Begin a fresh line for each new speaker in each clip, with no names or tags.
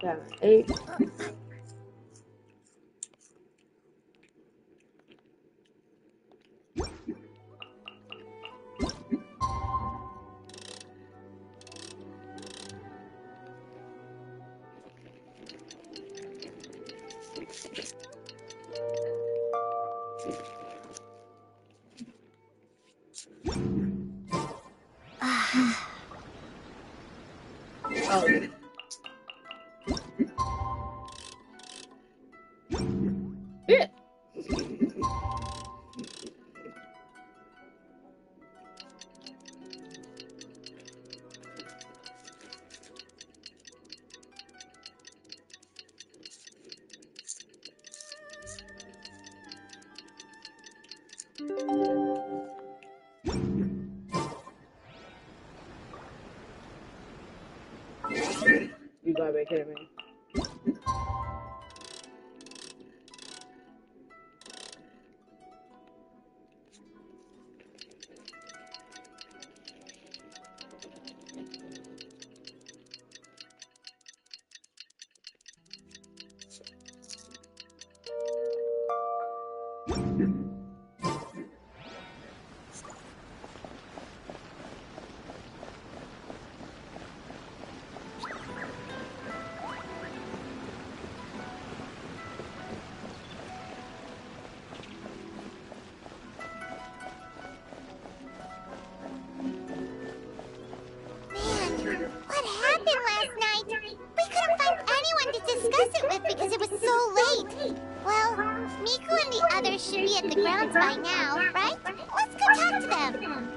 7, 8. Oh. Yeah. You gotta be kidding me.
Because it was so late. Well, Miku and the others should be at the grounds by now, right? Let's go talk to them.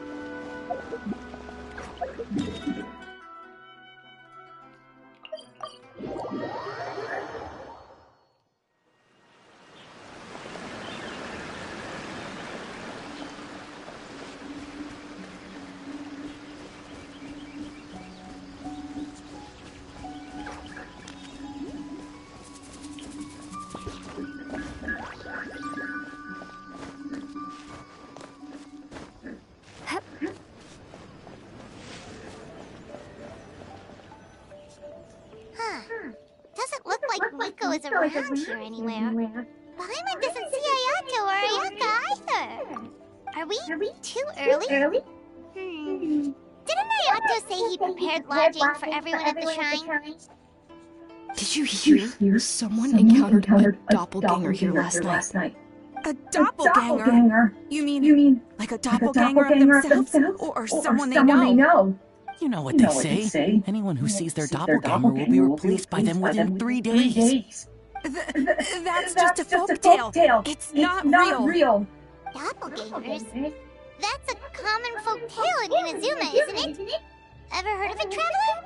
Doesn't look like Miko is around here anywhere. Paimon doesn't see Ayato or Ayaka either. Are we too early? Didn't Ayato say he prepared lodging for everyone at the shrine?
Did you hear? Someone encountered a doppelganger here last night.
A doppelganger? You mean like a doppelganger of themselves? Or someone they know?
You know what they say. Anyone who sees their doppelganger will be replaced by them within 3 days.
That's just a folktale. It's not real.
Doppelgangers? That's a common folktale in Inazuma, isn't it? Ever heard of it, Traveler?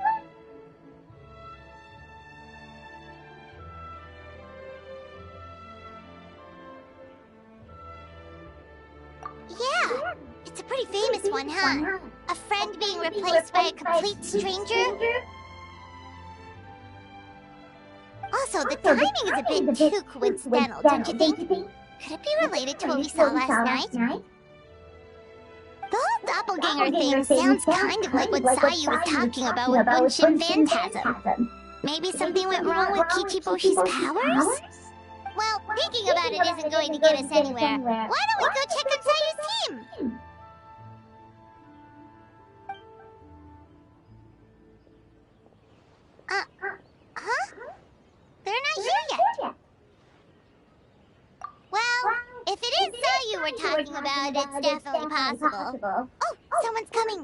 Yeah, it's a pretty famous one, huh? A friend being replaced by a complete stranger? Also, the timing is a bit too coincidental, don't you think? Could it be related to what we saw last night? The whole doppelganger thing sounds kind of like what Sayu was talking about with Genshin Phantasm. Maybe something went wrong with Kichiboshi's powers? Well, thinking about it isn't going to get us anywhere. Why don't we go check on Sayu's team? Huh? They're not here yet. Well, if it is Sayu we're talking about, it's definitely possible. Oh, someone's coming.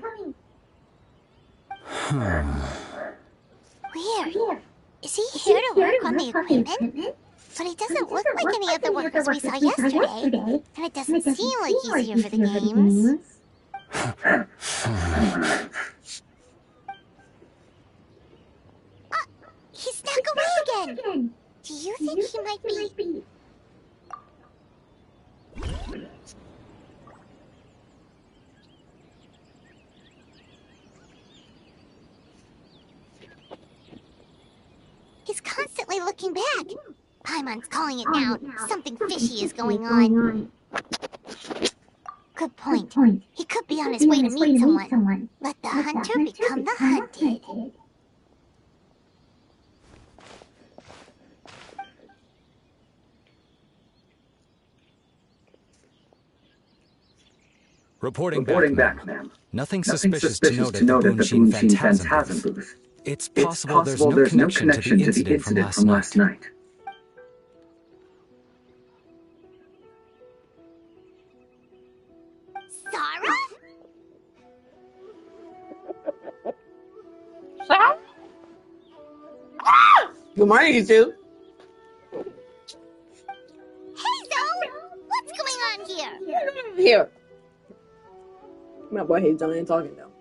Weird. Is he here to work on the equipment? But he doesn't look like any of the workers we saw yesterday. And it doesn't seem like he's here for the games. He snuck away again! Do you think he might be... He's constantly looking back. Paimon's calling it now. Something fishy is going on. Good point. He could be on his way to meet someone. Let the hunter become the hunted.
Reporting back, ma'am. Nothing suspicious to note at the Genshin Phantasm booth. It's possible there's no connection to the incident from last night.
Sarah?
Good morning, you two.
Hazel! What's going on here?
Here. My boy Hazel ain't talking though.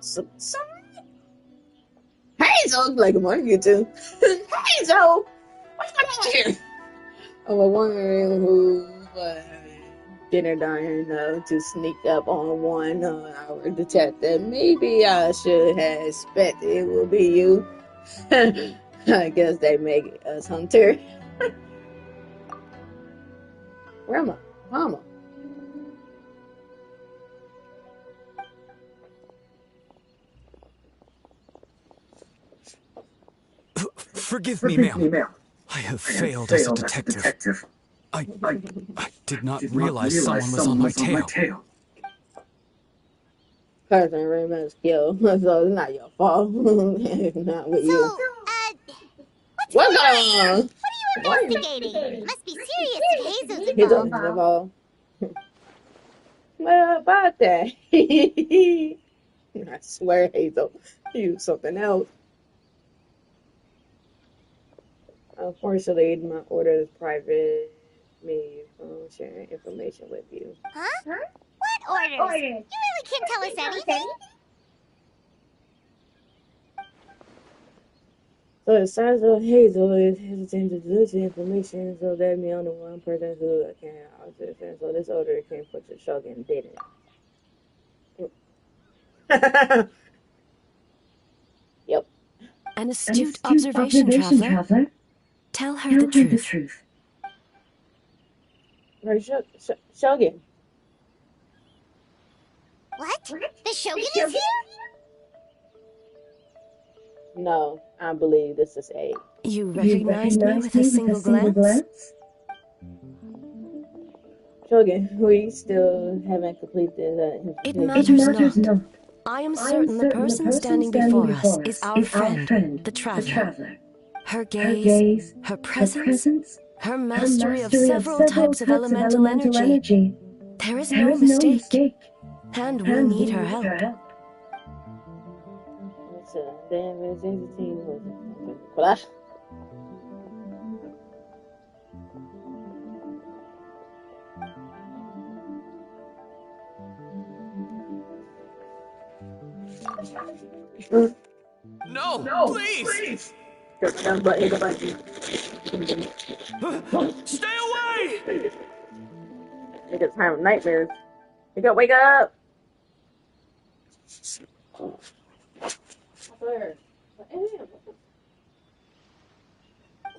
So Hazel, like, good morning, you two. Hazel, what's going on here? Oh, I wondering who dinner dying to sneak up on one our detective. Maybe I should have expected it will be you. I guess they make us hunter. Where am I? Mama.
Forgive me, ma'am. I have failed as a detective. I did not realize someone was on my tail.
Person very much killed, so it's not your fault. Not with you. What's going on?
What are you investigating? Must be serious if Hazel's
Hazel's
involved.
involved. Well, about that. I swear, Hazel, you something else. Unfortunately, my order is private. Me from sharing information with you.
Huh? What orders? You really can't tell us anything?
So the size of Hazel is hesitant to delete the information, so that me only one person who can understand. So this order came for the Shogun didn't. Yep.
An astute observation, traveler. Tell her the truth.
Right, Shogun.
What? The Shogun is here?
No, I believe this is A.
You recognized me with a single glance?
Shogun, we still haven't completed the
It matters not. I am certain the person standing before us is our friend, the traveler. Her gaze, her presence, her mastery of several types of elemental energy. There is no mistake, and we need her help.
No, please!
Stay
away!
Niggas having nightmares. Wake up!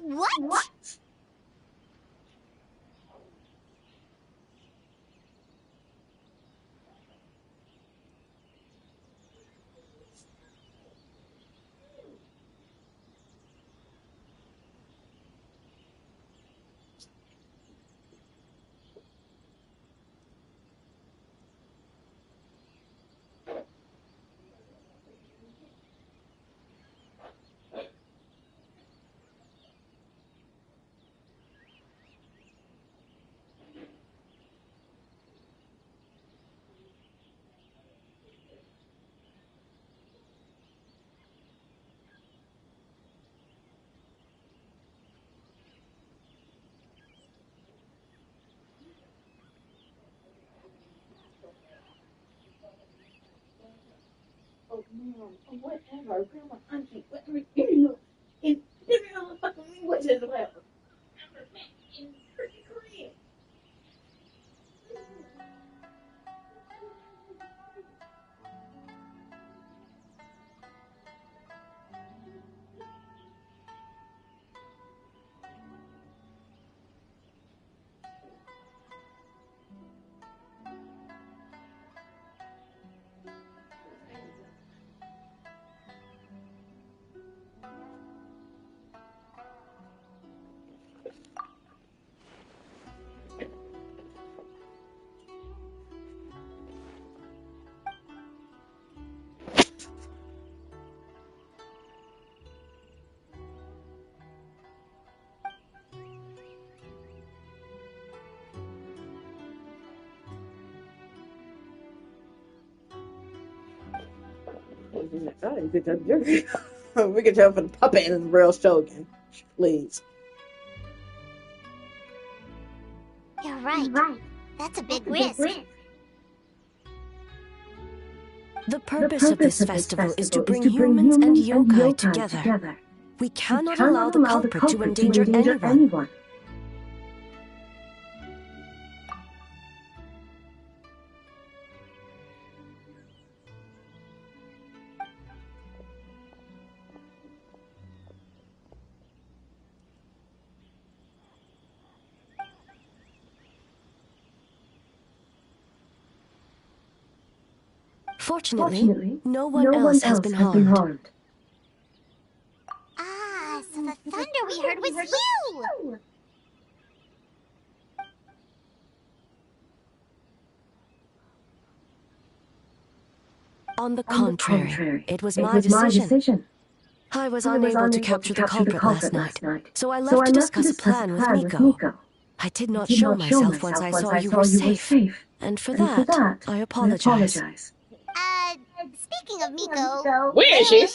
What?
Oh, mom, whatever, grandma, auntie, whatever you know, in every other fucking language as well. In freaking Korean. Oh, you could tell we could tell for the puppet and the real Shogun. Please.
You're right. That's a big risk.
The purpose of this festival is to bring humans and yokai together. We cannot allow the culprit to endanger anyone. Fortunately, no one else has been harmed.
Ah, so the thunder we heard was you!
On the contrary, it was my decision. I was unable to capture the culprit last night, so I left to discuss a plan with Miko. I did not show myself once I saw you were safe, and for that, I apologize.
Speaking of Miko...
Where is she?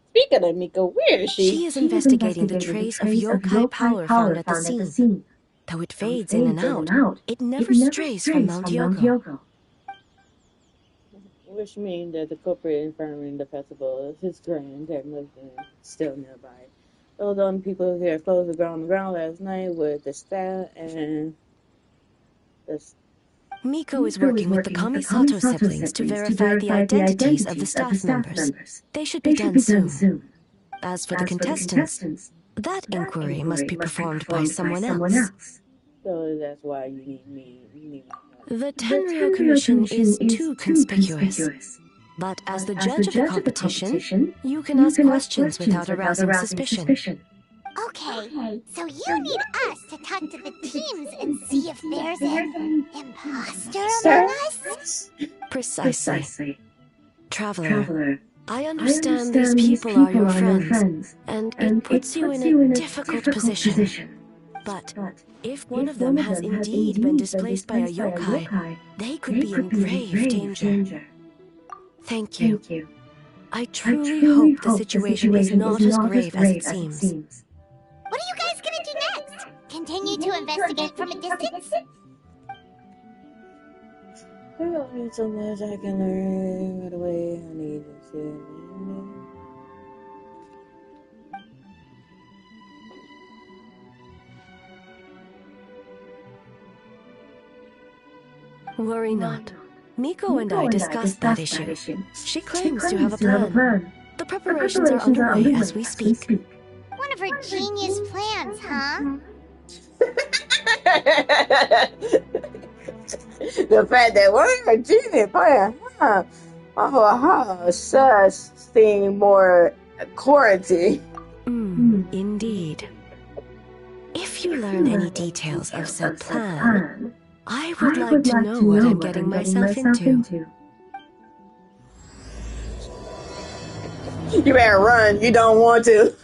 Speaking of Miko, where is she?
She is investigating the trace of yokai power found at the scene. Though it fades in and out, it never strays from Mount Yogo.
Which means that the culprit informing the festival is his grandmother still nearby. Those other people who had closed the ground last night with the staff and the...
Miko is working with the Kamisato siblings to verify the identities of the staff members. They should be done soon. As for the contestants, that inquiry must be performed by someone else.
So that's why you need me.
The Tenryo Commission is too conspicuous. But as the judge of the competition, you can ask questions without arousing suspicion.
Okay, so you need us to talk to the teams and see if there's an imposter among us?
Precisely. Traveler, I understand these people are your friends, and it puts you in a difficult position. But if one of them has indeed been displaced by a yokai, they could be in grave danger. Thank you. I truly hope the situation is not as grave as it seems.
What are you guys gonna do next? Continue to investigate from a distance?
There's only so much I can learn right away. I need to
Worry not. Miko and I discussed that issue. She claims to have a plan. The preparations are underway as we speak.
One of her genius plans, huh?
The fact that we're a genius plan, huh? Oh, such seem more quarantine.
Indeed. If you learn any details of said plan, I would like to know what I'm getting myself into.
You better run. You don't want to.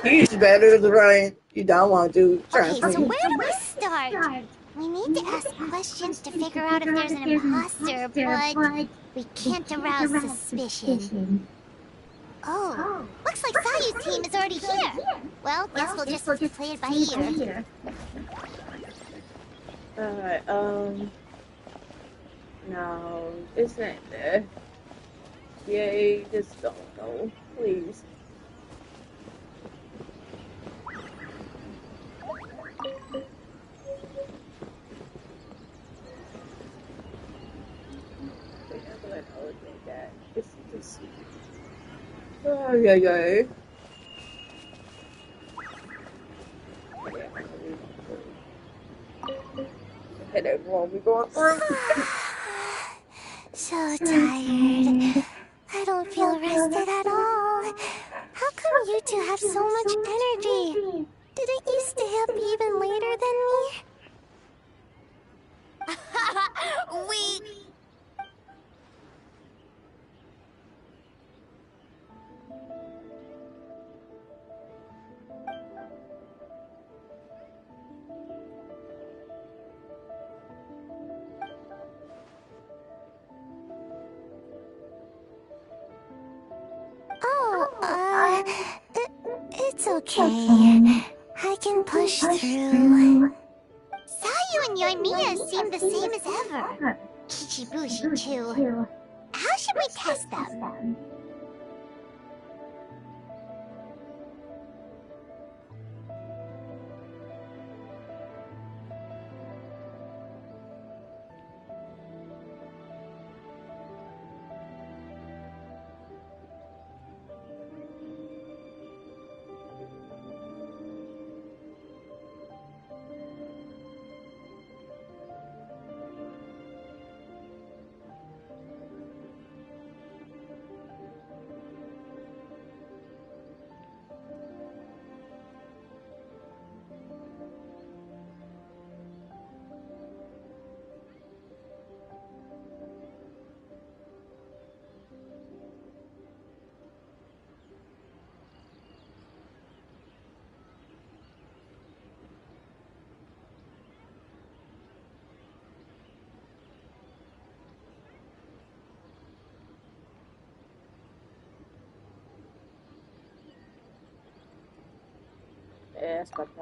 You better run. You don't want to.
Okay, so where do we start? We need to ask questions to figure out if there's an imposter, but we can't arouse suspicion. Oh, looks like Sayu's team is already here. Well, guess we'll just play it by ear.
Alright, no, it's not there. Yay, just don't go, please. Oh, yeah. Headache won't be going through.
So tired. I don't feel rested at all. How come you two have so much energy? Didn't you stay up even later than me? We... through. Sayu and Yoimiya seem the same as ever. Kichibushi too. How should we test them?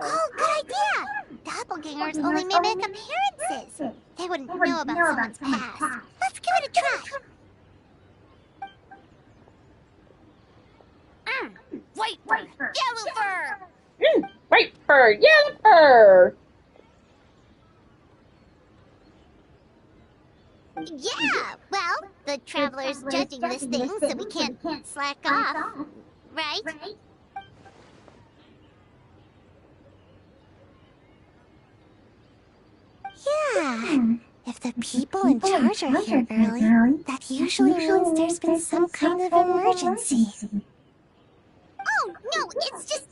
Oh, good idea! Doppelgangers only mimic appearances. They wouldn't know about someone's past. Let's give it a try. White fur, yellow fur.
White fur, yellow fur.
Yeah, well, the Traveler's judging this thing, so we can't slack off, right? Yeah. If the people in charge are here early, that usually means there's been some kind of emergency. Oh, no, it's just...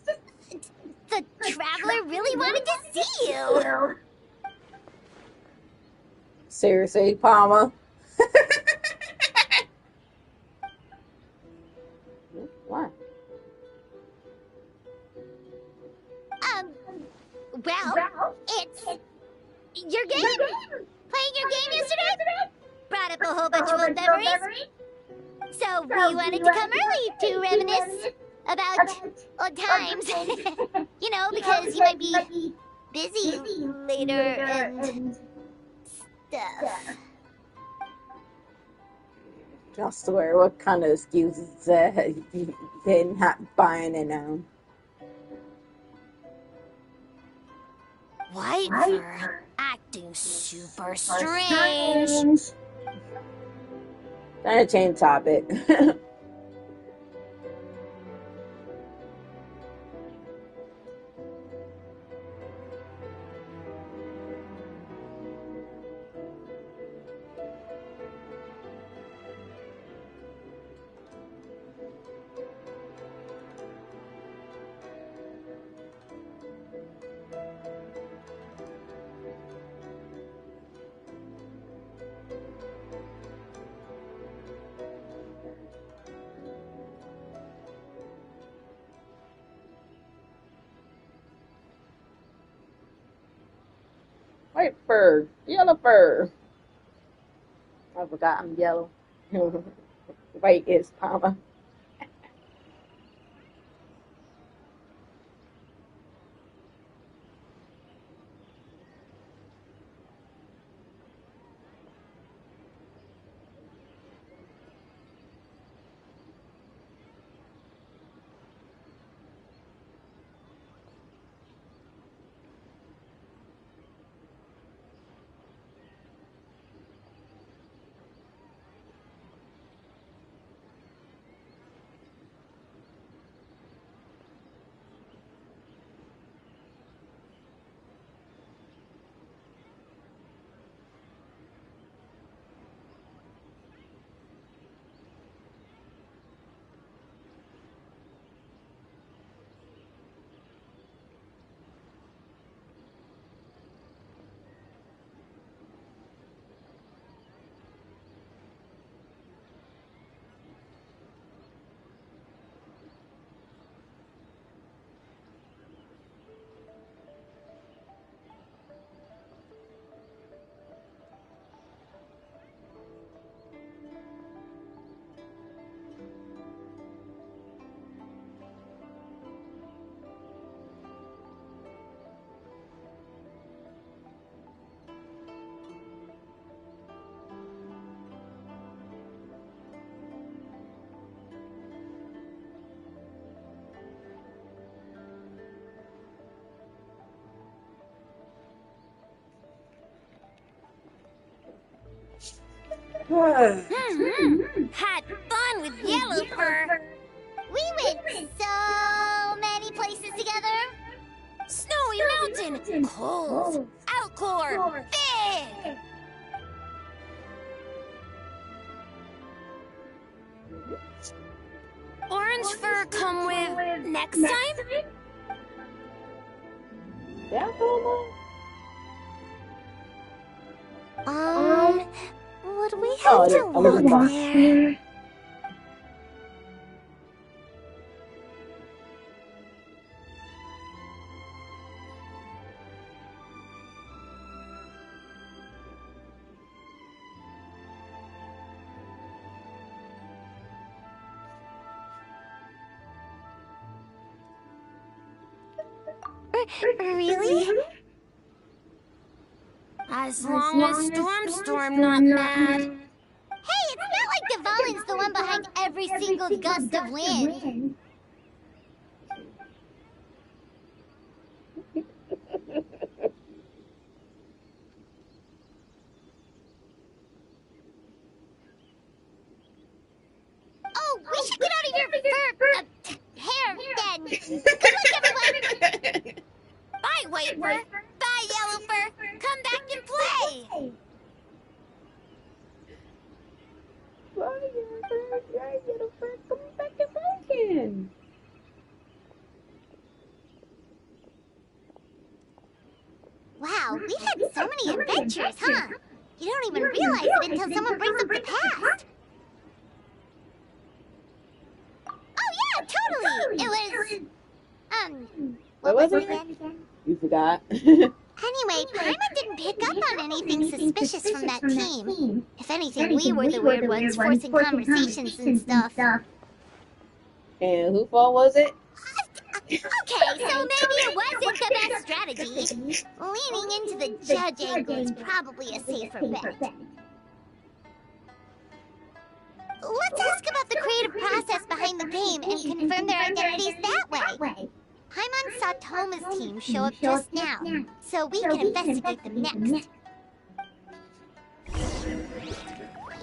The Traveler really wanted to see you!
Seriously, Palmer? What?
Well, it's... your game! Playing your game yesterday? Brought up a whole bunch of old memories. So we wanted to come early to reminisce about old times. You know, because you might be busy later and stuff.
I swear, what kind of excuses that you didn't have buying it now?
White fur acting super strange.
Trying to change topic. White fur, yellow fur. I forgot I'm yellow. White is Palmer.
Had fun with Yellowfur. We went so many places together. Snowy Mountain, cold. Alcor, big. Orange fur come with next time?
Yeah, Toma.
Would we have to walk there? Really? As long as Storm not mad. Hey, it's not like Devalin's the one behind every single gust of wind. Oh, we should get out of your hair then. Good luck, everyone. Bye, Whitefur. Bye, Yellowfur. Come back and play.
Bye, Yellowfur. Come back and play again.
Wow, we've had so many adventures, huh? You don't even realize it until someone brings up the past. Oh yeah, totally. It was, what was it again?
You forgot.
Anyway, Paimon didn't pick up on anything suspicious from that team. If anything, we were the weird ones forcing conversations and stuff.
And whose fault was it?
Okay, so maybe it wasn't the best strategy. Leaning into the judge angle is probably a safer bet. Let's ask about the creative process behind the game and confirm their identities that way. Paimon saw Toma's team show up just now, so we can investigate them next.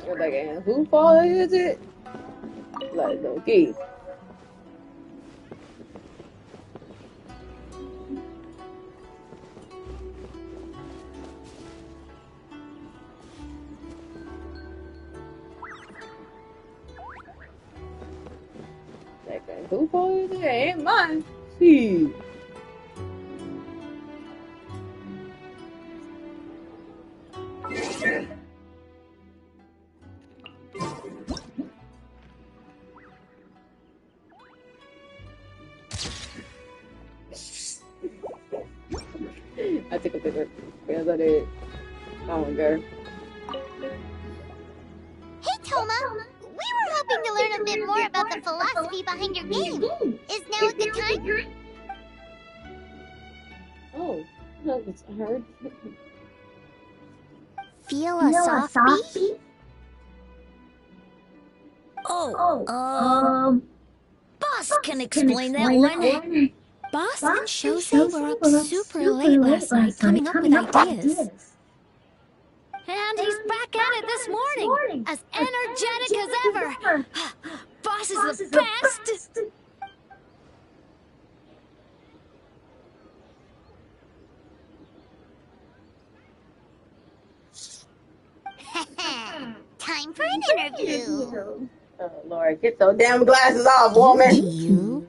You're like, and whose fault is it? Like, okay. Like, whose fault is it? Ain't mine. See. I took a picture because I did. Oh my god.
Hey, Toma! We were hoping to learn a bit more about the philosophy behind your game. Is now a good time?
Oh, no, it's hard.
Feel a soft beat?
Boss can explain that one. Boss and Shosei were up super late last night coming up with ideas. And he's back at it this morning, as energetic as ever. Boss is the best!
Time for an interview.
Oh Lord, get those damn glasses off, woman.
You?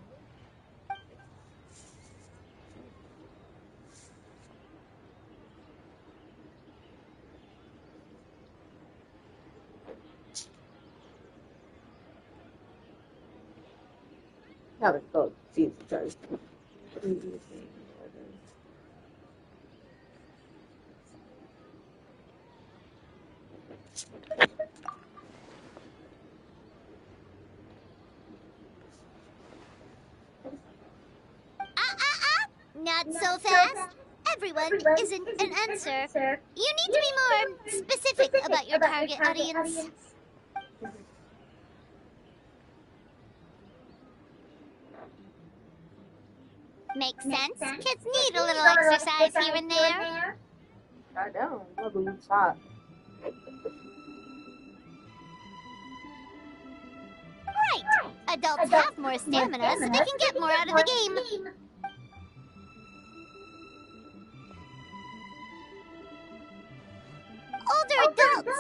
Have it go. Jesus Christ.
Not so fast. Everyone isn't an answer. You need to be more specific about your target audience. Makes sense. Kids need a little exercise here and there.
I don't. My boobs hot.
Adults have more stamina, so they can get more out of the game. Older adults.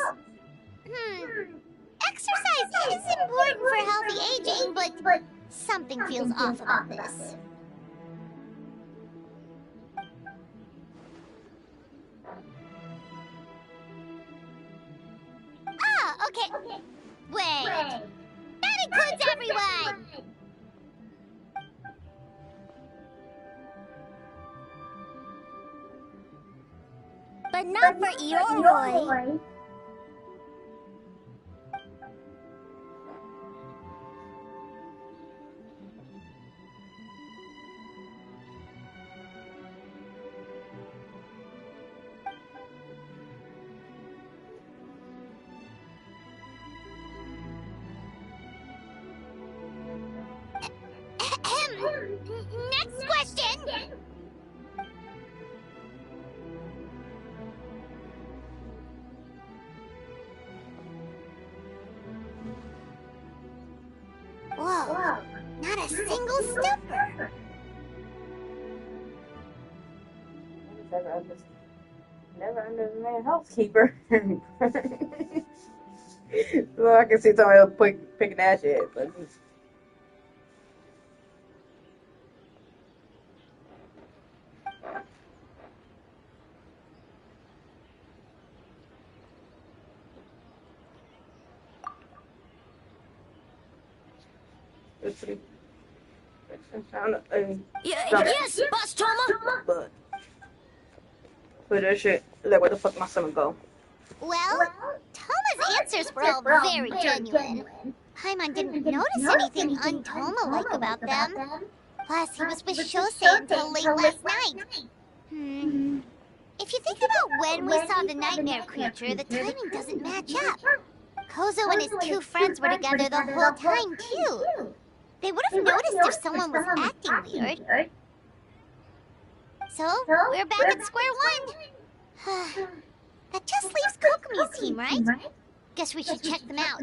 Exercise is important for healthy aging, but something feels off about this. Ah, okay. Wait. That includes everyone! But not for Eoroi. Next question! Whoa, not a single stepper!
Never understand housekeeper. Well, I can see somebody else picking that shit, but let's see.
Yes, Boss Toma.
But put that shit. Like, where the fuck my stomach go?
Well, Toma's answers were all very genuine. Paimon didn't notice anything un-Toma-like about them. Plus, he was with Shosei until late last night. If you think about when we saw the nightmare creature, the timing doesn't match up. Kozo and his two friends were together the whole time, too. They would have noticed if someone was acting weird. So, we're back at square one. That just leaves Kokomi's team, right? Guess we should check them out.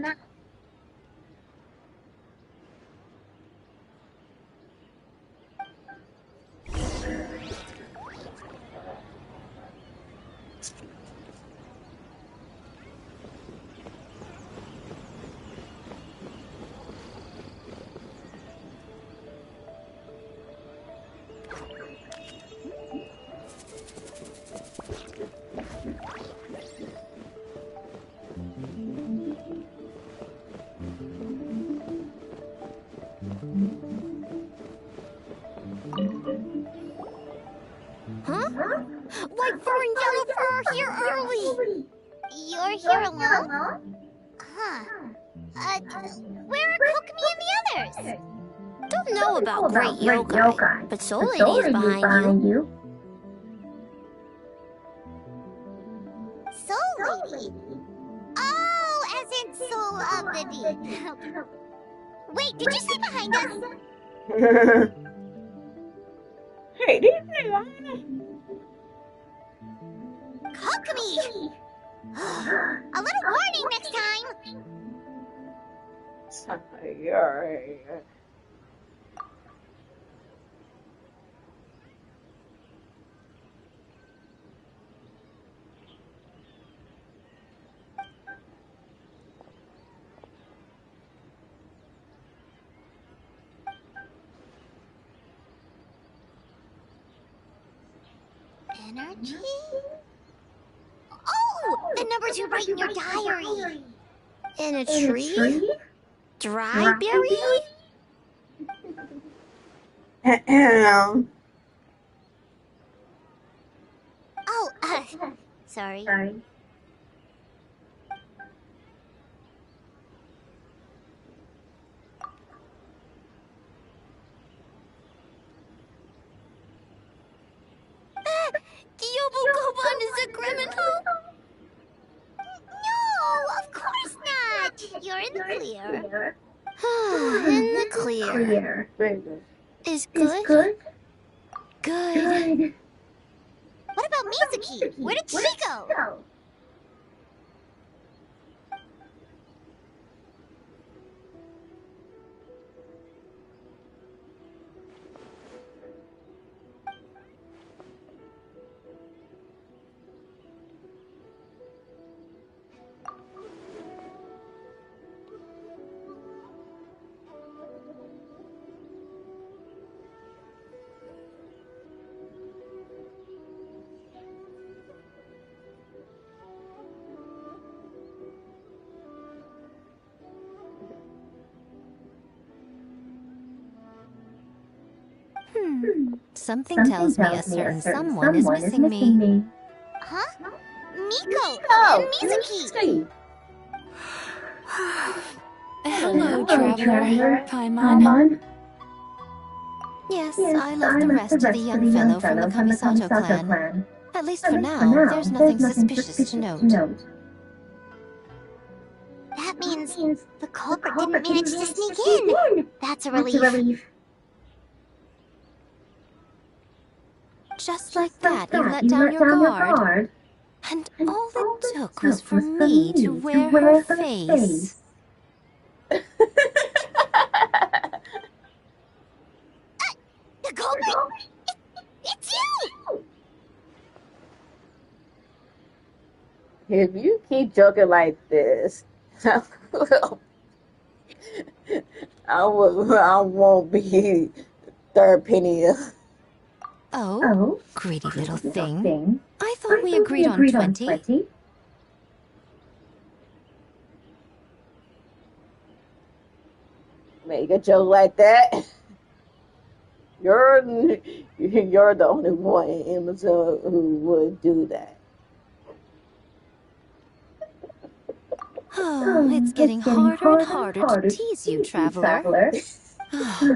White fur and yellow fur are here early! You're here alone? Huh. Where are Kokomi and the others?
Don't know about Great Yokai, but Soul Lady is behind you.
Soul Lady? Oh, as in Soul of the Deep. Wait, did you say behind us?
Hey, did you say behind us?
Kokomi! A little warning next time!
Sorry.
Energy? Oh! The numbers you write in your diary!
In a tree? Dry berry?
Oh, sorry.
Gyobu Koban is a criminal?
No, of course not! You're in the clear.
In the clear. Is good? Good.
What about Mizuki? Where did she go? Something tells me a certain someone is missing me. Huh? Miko and Mizuki!
Hello, traveler. Paimon.
Yes, I left the rest of the young fellow from the Kamisato clan. At least for now, there's nothing suspicious to note. That means the culprit didn't manage to sneak in. That's a relief. Just like that, you let down your guard. And all it took was for me to wear her face. The culprit! It's you!
If you keep joking like this, I won't be third penny.
Oh, greedy little thing. I thought we agreed on 20.
Make a joke like that. You're the only one in Amazon who would do that.
Oh, it's getting harder and harder to tease you, traveler.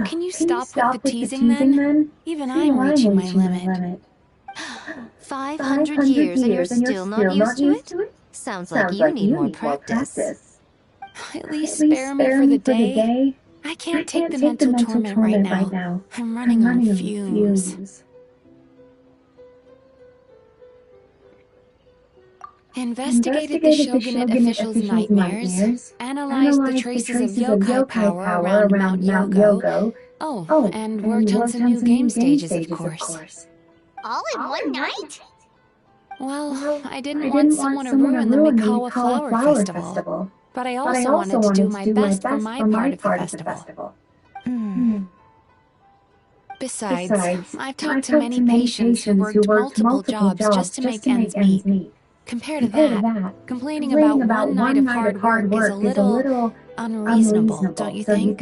Can you stop with the teasing then? Even I'm reaching my limit.
500 years and you're still not used to it? Sounds like you need more practice.
At least spare me for the day. I can't take the mental torment right now. I'm running on fumes. Investigated the shogunate officials' nightmares, analyzed the traces of yokai power around Mount Yogo. Oh, and worked on some new game stages, of course.
All in one night?
Well, I didn't want someone to ruin the Mikawa Flower Festival, but I also wanted to do my best for my part of the festival. Besides, I've talked to many patients who worked multiple jobs just to make ends meet. Compared to that, complaining about one night of hard work is a little unreasonable, don't you think?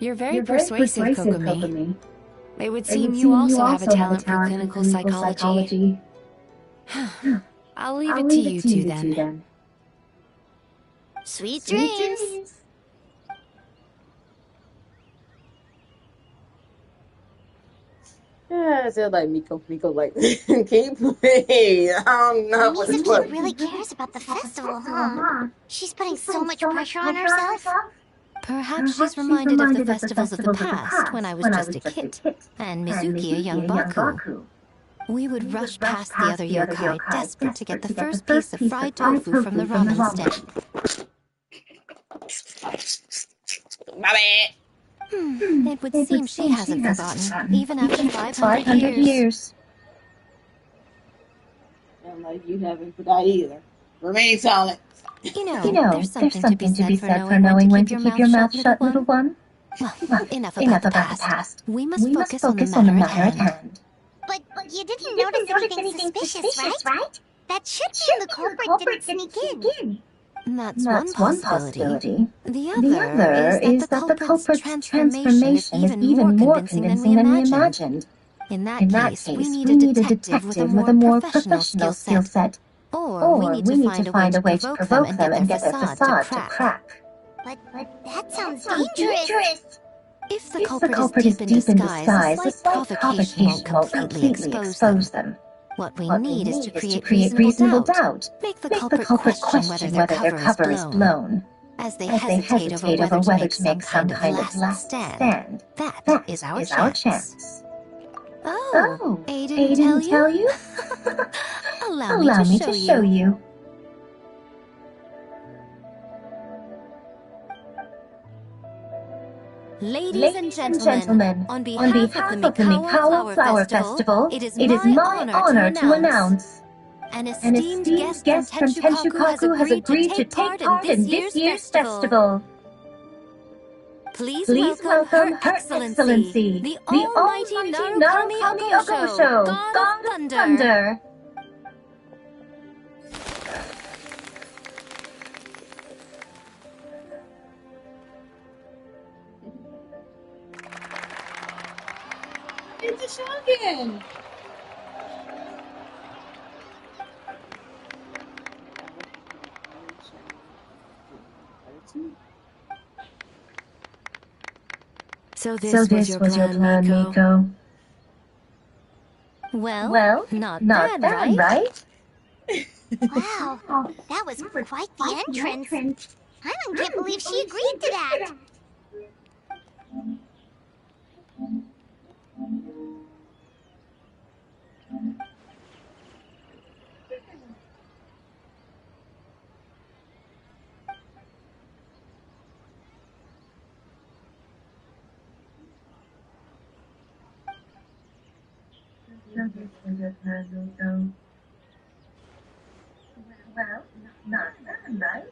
You're very persuasive, Kokomi. It would seem you also have a talent for clinical psychology. I'll leave it to you two then.
Sweet dreams!
Yeah, I said like Miko like, can you play? I don't know what's
Mizuki really cares about the festival, huh? She's putting so much pressure on herself. Perhaps she's reminded of the festivals of the past, when I was just a kid, and Mizuki a young Baku. We would rush past the other yokai, desperate to get the first piece of fried tofu from the ramen stand.
My bad.
It would seem she hasn't forgotten, even after 500 years.
I'm like, you haven't forgot either. Remain silent.
You know, there's something to be said for knowing when to keep your mouth shut, little one. Well, enough about the past. We must focus on the matter at hand. But you didn't notice anything suspicious, right? That should mean the culprit didn't sneak in. That's one possibility. The other is that the culprit's transformation is even more convincing than we imagined. In that case, we need a detective with a more professional skill set. Or we need to find a way to provoke them and get their facade to crack. But that sounds dangerous. If the culprit is deep in disguise, a slight provocation won't completely expose them. What we need is to create reasonable doubt. Make the culprit question whether their cover is blown. As they hesitate over whether to make some kind of last stand. That is our chance. Oh, A didn't tell you? Allow me to show you.
Ladies and gentlemen, on behalf of the Mikawa Flower Festival, it is my honor to announce An
An
esteemed
esteemed
guest from
guest from
Tenchukaku has agreed to take part in this year's festival. Please welcome Her Excellency, the Almighty Narukami Ogosho, God of Thunder.
It's a Shogun!
So this was your plan, Miko? Well, not bad, right?
Wow, that was quite the entrance. I can't believe she agreed to that.
Well, not bad, right?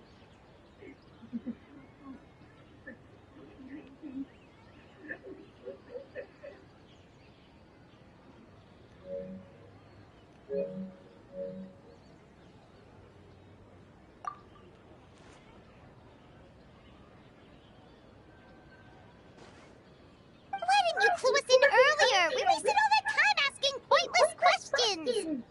Why didn't you clue us in earlier? We wasted all that time asking pointless questions.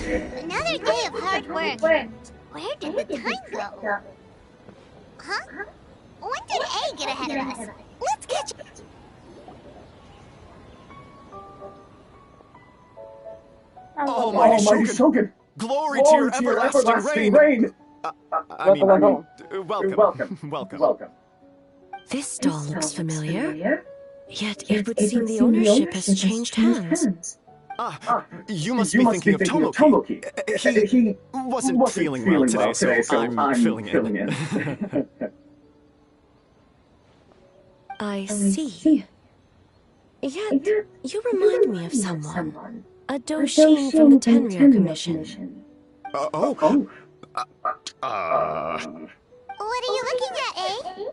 Another day of hard work. Where did the time go? Huh? When did A get ahead of us? Let's catch up.
Almighty Shogun! Glory to your everlasting reign! Welcome.
This doll looks familiar. Yet it would seem the ownership has changed hands.
You must be thinking of Tomoki. He wasn't feeling well today, so I'm filling in.
I see. Yet, you remind me of someone. A Doshin from the Tenryou Commission.
What are you looking at, eh?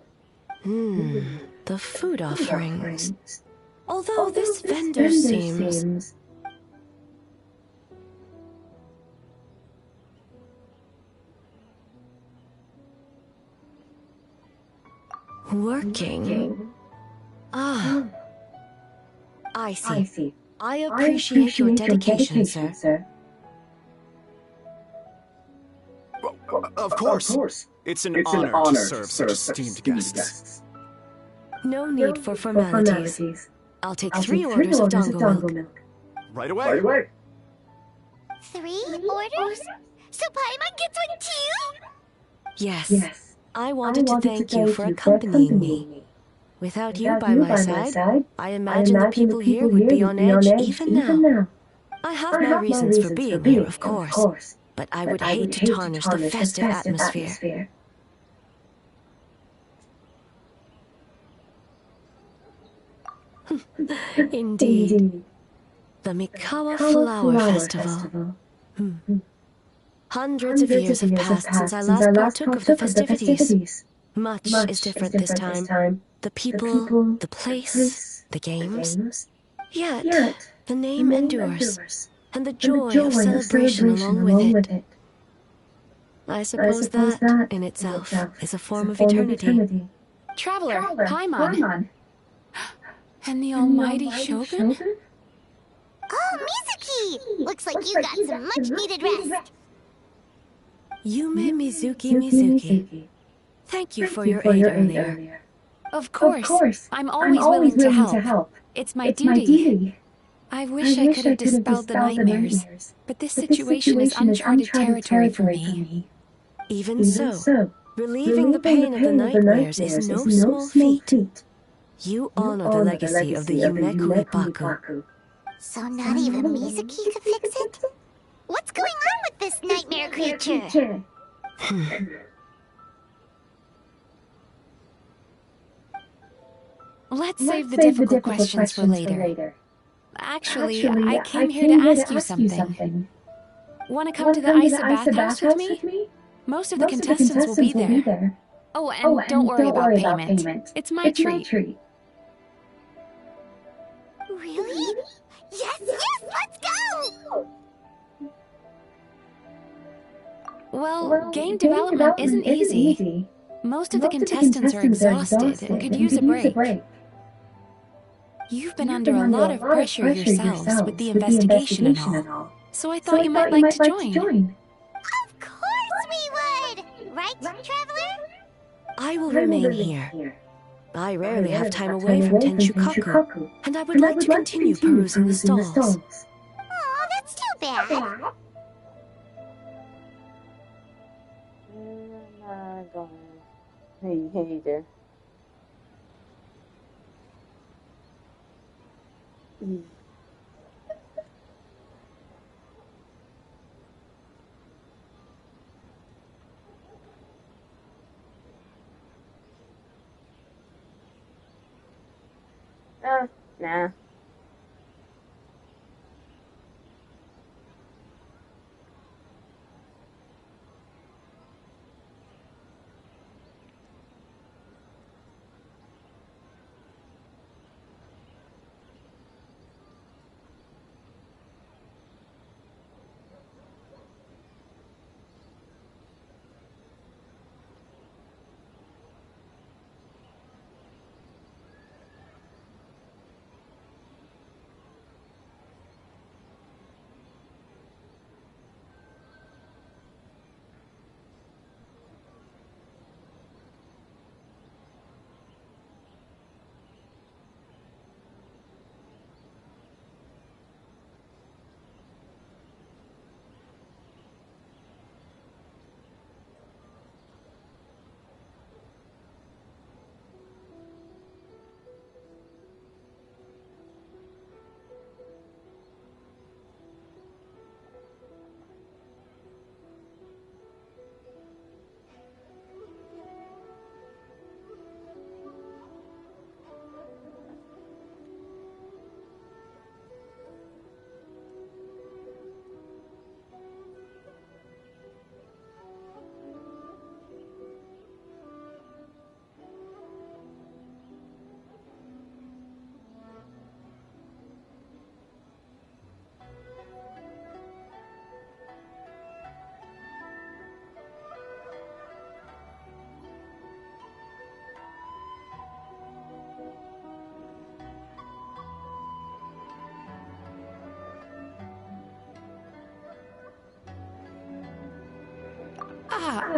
The food offerings. Although this vendor seems... working. I see. I appreciate your dedication, sir.
Of course. It's an honor to serve such esteemed guests.
No need for formalities. I'll take 3 orders of dango milk.
Right away.
3 orders? So Paimon gets one too?
Yes. I wanted to thank you for accompanying me. Without you by my side, I imagine the people here would be on edge even now. I have my reasons for being here, of course, but I would hate to tarnish the festive atmosphere. Indeed. The Mikawa Flower Festival. Hundreds of years have passed since I last partook of the festivities. Much is different this time. The people, the place, the games. Yet, the name endures, and the joy of celebration along with it. I suppose that, in itself, is a form of eternity.
Traveler, Paimon. And the almighty Shogun?
Oh, Mizuki! Looks like you got some much-needed rest.
Yume Mizuki. Thank you for your aid earlier.
Of course. I'm always willing to help. It's my duty. I wish I could have dispelled the nightmares, but this situation is uncharted territory for me.
Even so, relieving the pain of the nightmares is no small feat. You honor the legacy of the Yumeku Ippaku.
So not even Mizuki could fix it? What's going on with this nightmare creature?
Let's save the difficult questions for later. Actually, I came here to ask you something. Want to come to the ice bathhouse with me? Most of the contestants will be there. Oh, and don't worry about payment. It's my treat.
Really? Yes, let's go!
Well, game development isn't easy. Most of the contestants are exhausted and could use a break. You've been under a lot of pressure yourselves with the investigation and all, so I thought you might like to join.
Of course we would! Right, Traveler?
I will remain here. I rarely have time away from Tenshukaku, and I would like to continue perusing the stalls.
Aw, that's too bad.
Hey there. Nah.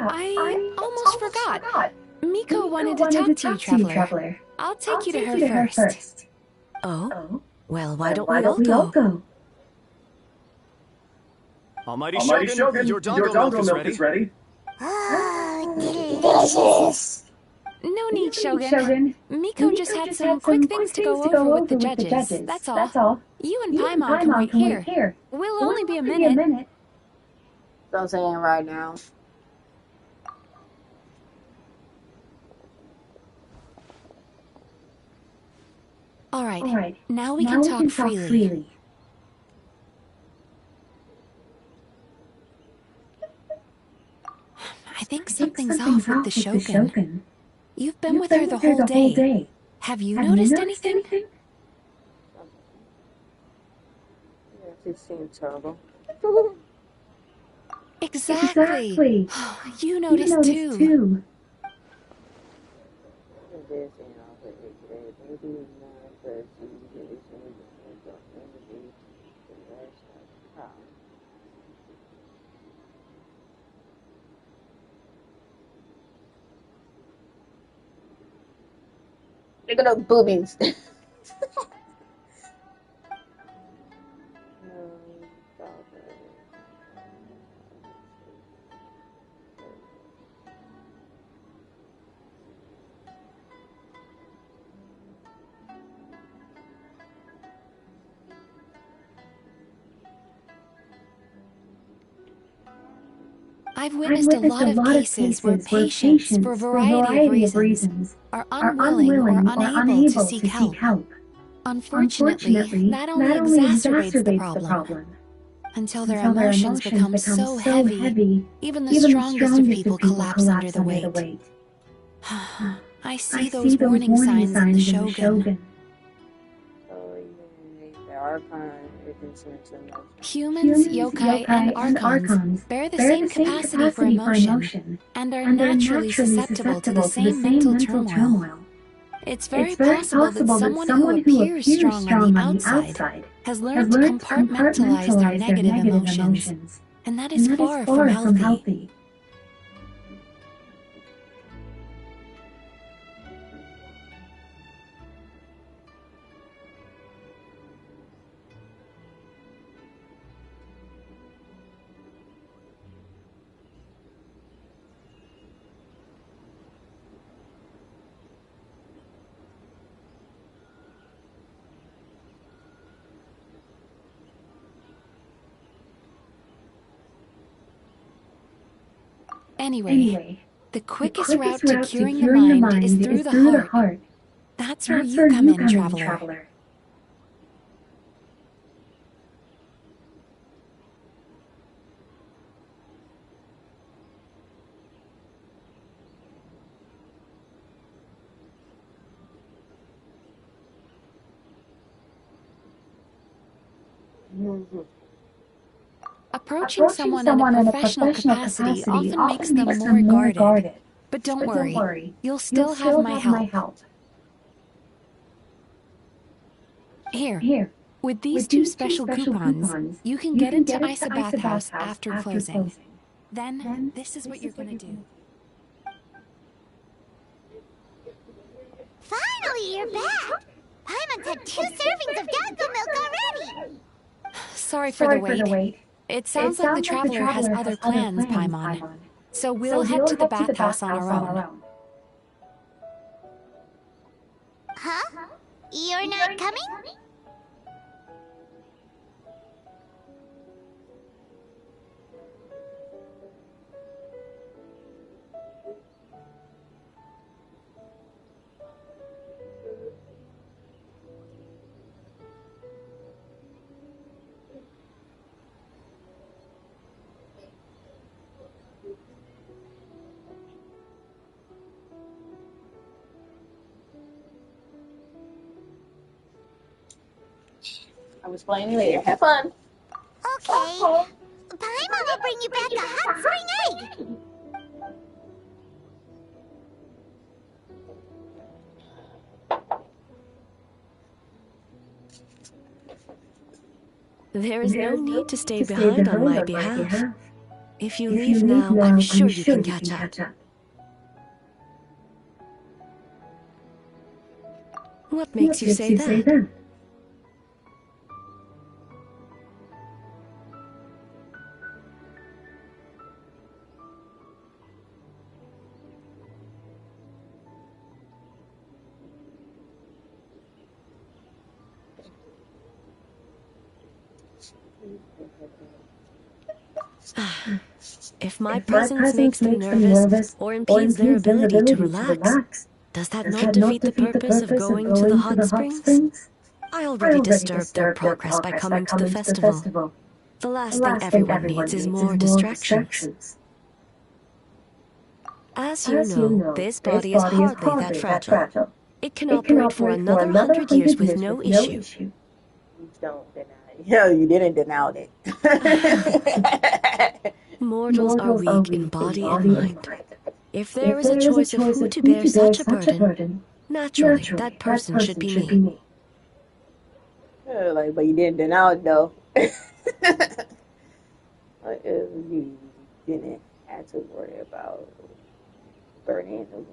I almost forgot. Miko wanted to talk to you, Traveler. I'll take you to her first.
Oh? Well, why don't we all go?
Almighty Shogun, your dongo milk is ready.
Delicious.
No need, Shogun. Miko just had some quick things to go over with the judges. That's all. You and Paimon can wait here. We'll only be a minute.
I'm saying right now.
All right, now we can talk freely. I think something's off with the Shogun. You've been with her the whole day. Have you noticed anything?
Yeah, it seems terrible.
Exactly. You noticed too.
Look at those boobies.
I've witnessed a lot of cases where patients, for a variety of reasons, are unwilling or unable to seek help. Unfortunately, that only exacerbates the problem. Until their emotions become so heavy, even the strongest of people collapse under the weight. I see those warning signs in the Shogun. Humans, yokai, and archons bear the same capacity for emotion and are naturally susceptible to the same mental turmoil. It's very possible that someone who appears strong on the outside has learned to compartmentalize their negative emotions, and that is far from healthy. Anyway, the quickest route to curing the mind is through the heart. That's where you come in, traveler. Approaching someone in a professional capacity often makes them more guarded. But don't worry, you'll still have my help. Here, with these two special coupons, you can get into Isa Bathhouse after closing. Then, this is what you're gonna do.
Finally, you're back! Paimon's had 2 servings of Gakko milk already!
Sorry for the wait. It sounds like the traveler has other plans, Paimon. So we'll head to the bathhouse on our own.
Huh? You're not coming?
I'll explain you later. Have fun.
Okay. Paimon will bring you back a hot spring egg!
There is no need to stay behind on my behalf. If you leave now, I'm sure you can catch up. What makes you say that? If my presence makes them nervous or impedes their ability to relax, does that not defeat the purpose of going to the hot springs? I already disturbed their progress by coming to the festival. The last thing everyone needs is more distractions. As you know, this body is hardly that fragile. It can operate for another 100 years with no issue.
You don't deny it. No, you didn't deny it.
Mortals are weak in body and mind. If there is a choice of who to bear such a burden, naturally, that person should be me.
Like, but you didn't deny it, though. You didn't have to worry about burning the one.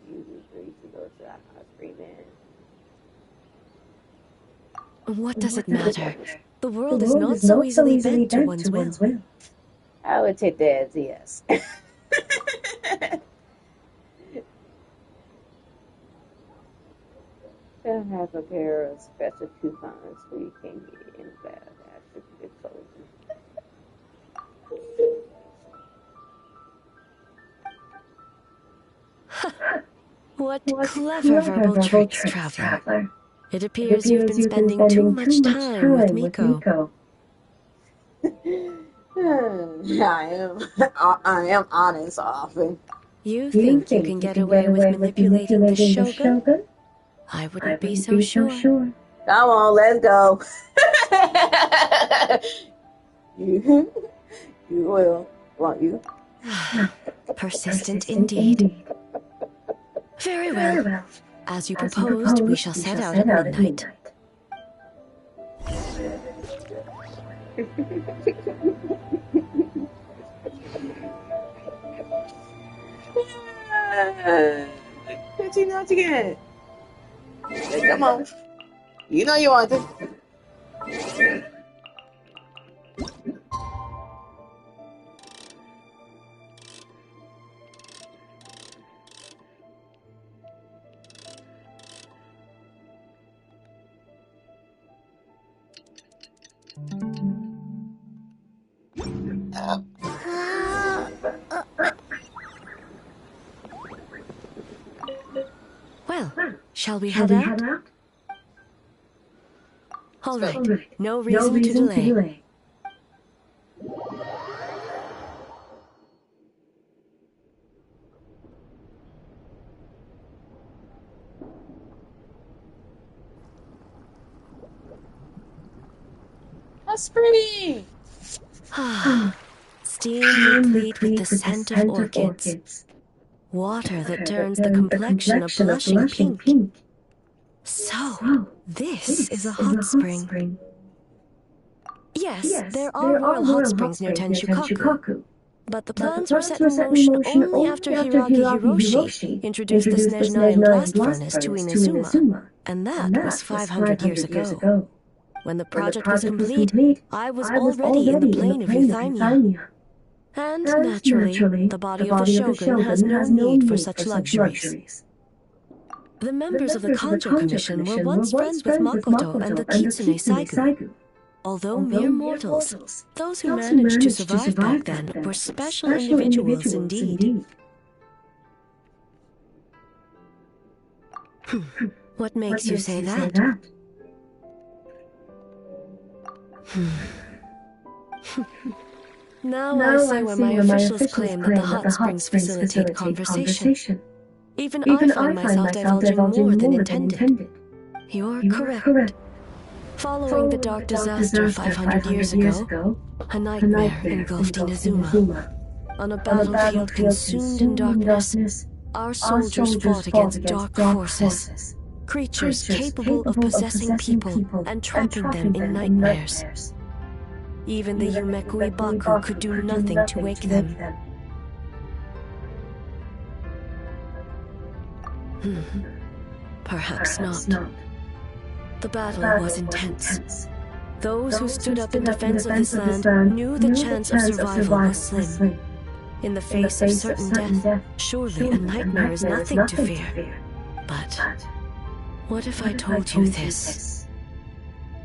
You agreed to go to that hot spring.
What does it matter? The world is not so easily bent to one's will.
I would take that as a yes. They'll have a pair of special coupons so you can get in bed after you get closing.
What clever verbal tricks, Traveler. It appears you've been spending too much time with Miko.
I am honest often.
You think you can get away with manipulating the Shogun? I wouldn't be so sure.
Come on, let's go. You will, won't you?
Persistent indeed. Very well. As you proposed, we shall set out at midnight.
Continue not to get. Come on. You know you want it.
Well, shall we head out? All right, no reason to delay.
That's pretty.
Steam replete with the scent of orchids. Water that turns the complexion of blushing pink. So, this is a hot spring. Yes, there are royal hot springs near Tenshukaku. But the plans were set in motion only after Hiragi Hiroshi introduced the Snezhnaya blast furnace to Inazuma, and that was 500 years ago. When the project was complete, I was already in the plane of Euthymia. And naturally, the body of the Shogun has no need for such luxuries. The members of the Kanjo Commission were once friends with Makoto and the Kitsune Saigu. Although mere mortals, those who managed to survive back then were special individuals indeed. What makes you say that? Now I see why my officials claim that the hot springs facilitate conversation. Even I find myself divulging more than intended. You're correct. Following the dark disaster 500 years ago, a nightmare engulfed Inazuma. On a battlefield consumed in darkness, our soldiers fought against dark forces, creatures capable of possessing people and trapping them in nightmares. Even the Yumeku Ibaku could do nothing to wake them. Perhaps not. The battle was intense. Those who stood up in defense of this land knew the chance of survival was slim. In the face of certain death, surely a nightmare is nothing to fear. But what if I told you this?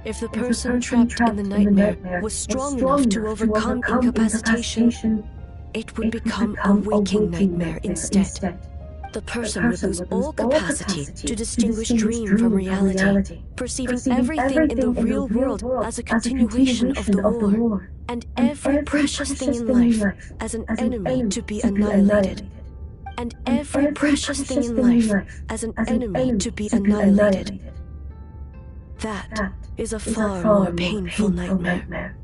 If the person trapped in the nightmare was strong enough to overcome incapacitation, it would become a waking nightmare instead. The person would lose all capacity to distinguish dream from reality, perceiving everything in the real world as a continuation of the war, and every precious thing in life as an enemy to be annihilated. And every precious thing in life as an enemy to be annihilated. That is a far more painful nightmare,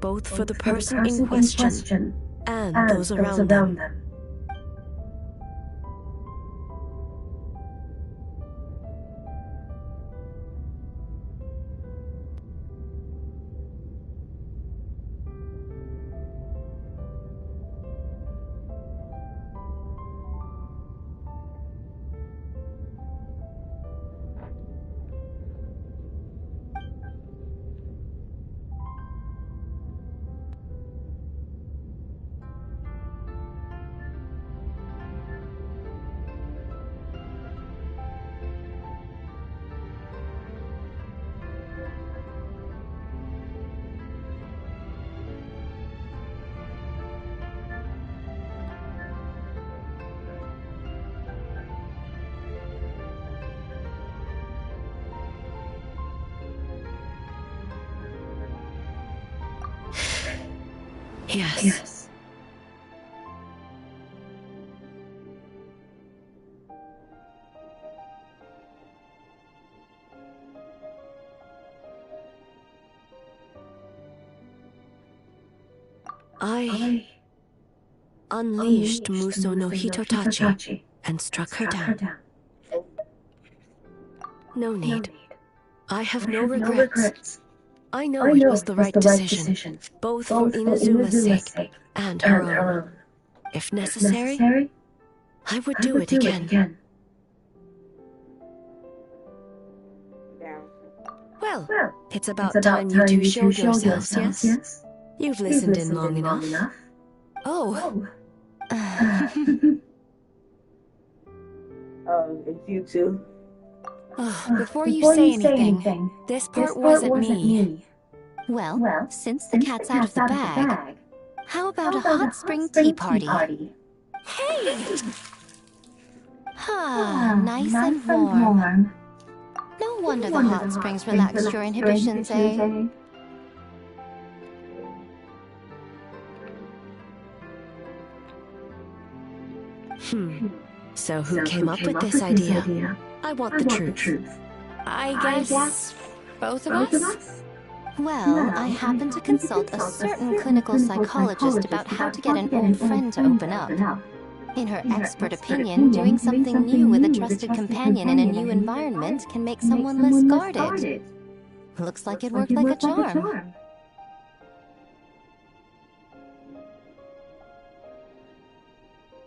both for the person in question and those around them. Yes. I unleashed Muso no Hitotachi and struck her down. No need. I have no regrets. I know it was the right decision, both for Inazuma's sake and her own. If necessary, I would do it again. Well, it's about time you two showed yourselves, yes? You've listened in long enough. Oh.
It's you two.
Before you say anything, this part wasn't me.
Well, since the cat's out of the bag, how about a hot spring tea party?
Hey!
Nice and warm. No wonder the hot springs relaxed your inhibitions, eh?
So who came up with this idea? I want the truth.
I guess both of us?
Well, I happened to consult a certain clinical psychologist about how to get an old friend to open up. In her expert opinion, doing something new with a trusted companion in a new environment can make someone less guarded. Looks like it worked like a charm.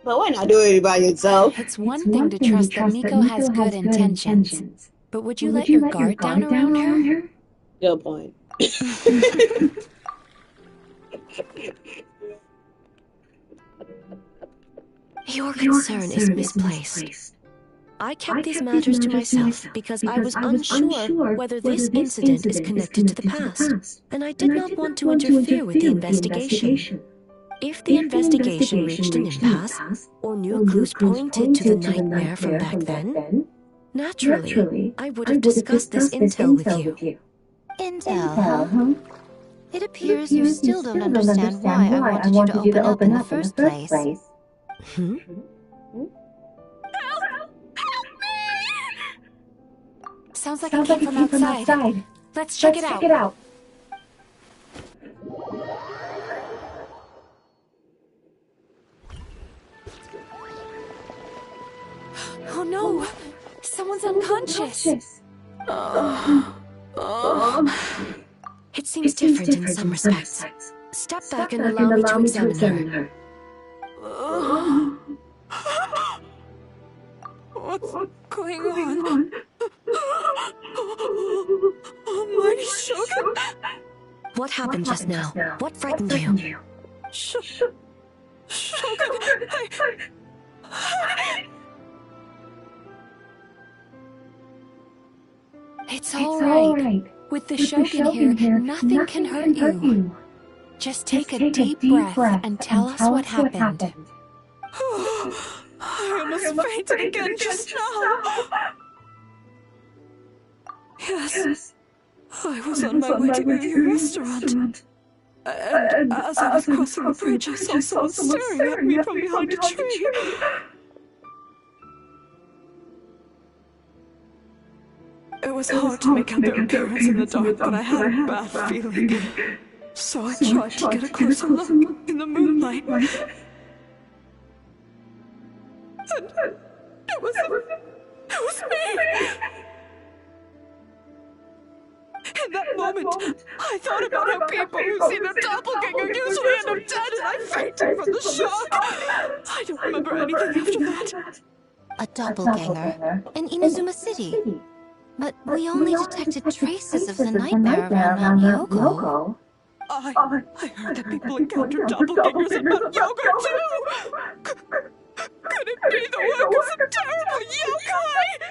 But why not do it by yourself?
It's one thing to trust that Miko has good intentions, but would you let your guard down around her?
Good point.
Your concern is misplaced. I kept these matters to myself because I was unsure whether this incident is connected to the past, and I did not want to interfere with the investigation. If the investigation reached an impasse, or new clues pointed to the nightmare from back then, naturally, I would have discussed this intel with you.
Intel, huh? It appears you still don't understand why I wanted you to open up in the first place.
Help me! Sounds like it came from outside. Let's check it out. Oh no! Someone's unconscious!
It seems different in some respects. Step back and allow me to examine her.
What's going on? Almighty Shogun!
What happened just now? What frightened you?
Shogun, It's all right. With the Shogun here, nothing can hurt you. Just take a deep breath and tell us what happened.
I almost fainted again just now. Yes, I was on my way to your restaurant. And as I was crossing the bridge, I saw someone staring at me from behind a tree. It was hard to make out their appearance in the dark, but I had a bad feeling. So I tried to get a closer look in the moonlight. And it was me! In that moment, I thought about how people who see their doppelganger usually end up dead, and I fainted from the shock. I don't remember anything after that.
A doppelganger in Inazuma City. But we only detected traces of the nightmare around Mount Yoko.
I heard that people encountered doppelgangers at Mount Yoko too! Could it be the work of some terrible yokai?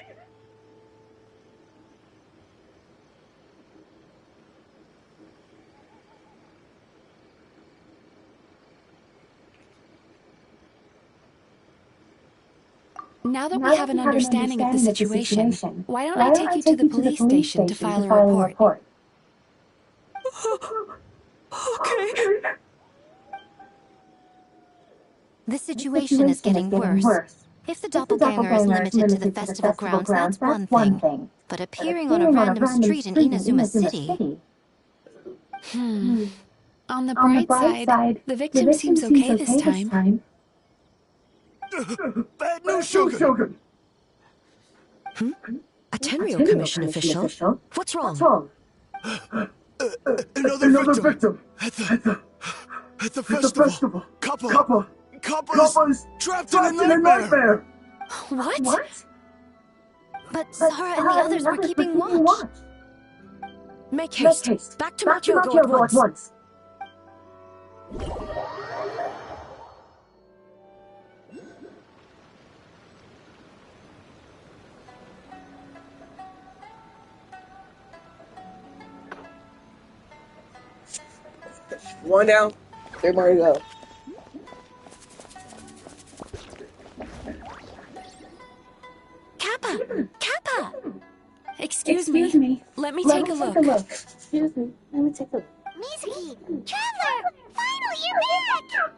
Now that we have an understanding of the situation, why don't I take you to the police station to file a report?
Okay.
The situation is getting worse. If the doppelganger is limited to the festival grounds, that's one thing. But appearing on a random street in Inazuma City...
On the bright side, the victim seems okay this time.
Bad news, Shogun!
A Tenryo Commission official? What's wrong?
Another victim! At the festival! Kappa's trapped in a nightmare!
What?
But Sara and the others were keeping watch.
Make haste. Back to Mount Yoko at once.
One down, 3 more to go.
Kappa! Excuse me. Let me take a look.
Excuse me, let me take a look.
Mizuki! Traveler! Finally, you're back!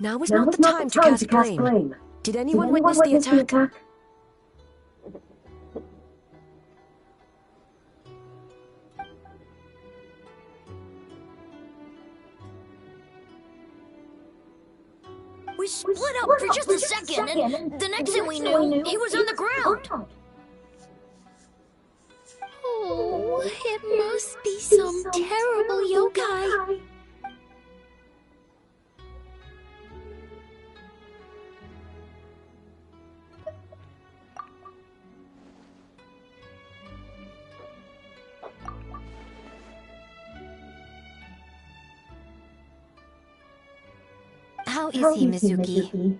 Now is not the time to cast blame. Did anyone witness the attack?
We split up for just a second, and the next thing we knew, he was on the ground.
Oh, it must be some terrible yokai. How is he, Mizuki?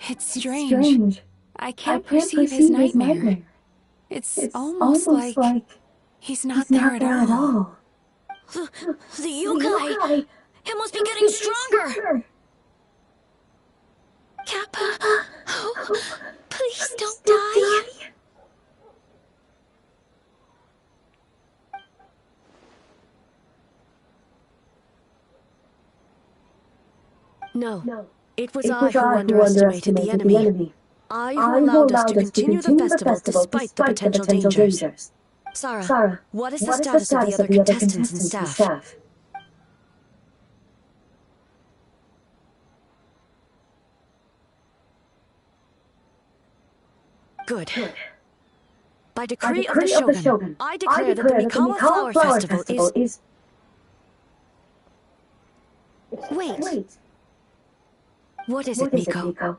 It's strange. I can't perceive his nightmare. It's almost like he's not there at all.
The yokai! It must be getting stronger!
Kappa! Oh, please don't die!
No, it was I who underestimated the enemy. I who allowed us to continue the festival despite the potential dangers. Sara, what is the status of the other contestants and staff? Good. By decree of the Shogun, I declare that the Mikawa Flower Festival is...
Wait.
What is it, Miko?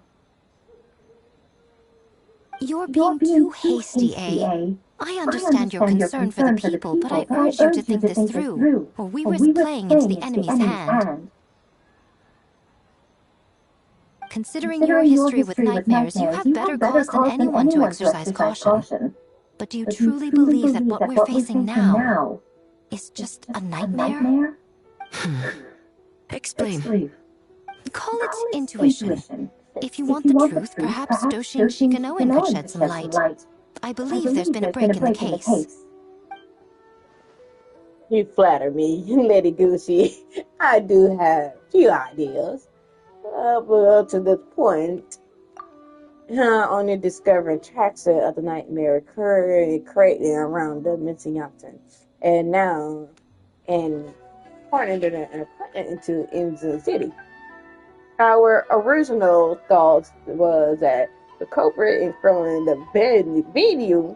You're being too hasty, eh? I understand your concern for the people, but I urge you to think this through, or we risk playing into the enemy's hand.
Considering your history with nightmares, you have better cause than anyone to exercise caution. But do you truly believe that what we're facing now is just a nightmare?
Explain.
Call it intuition. If you want the truth, perhaps Doshin Shikanoin could shed some light. I believe there's been a break in the case.
You flatter me, Lady Gucci. I do have a few ideas. But up to this point, only discovering tracks of the nightmare occurred in Creighton around the Yachten. And now, and pointed an appointment into City. Our original thought was that the culprit in throwing the venue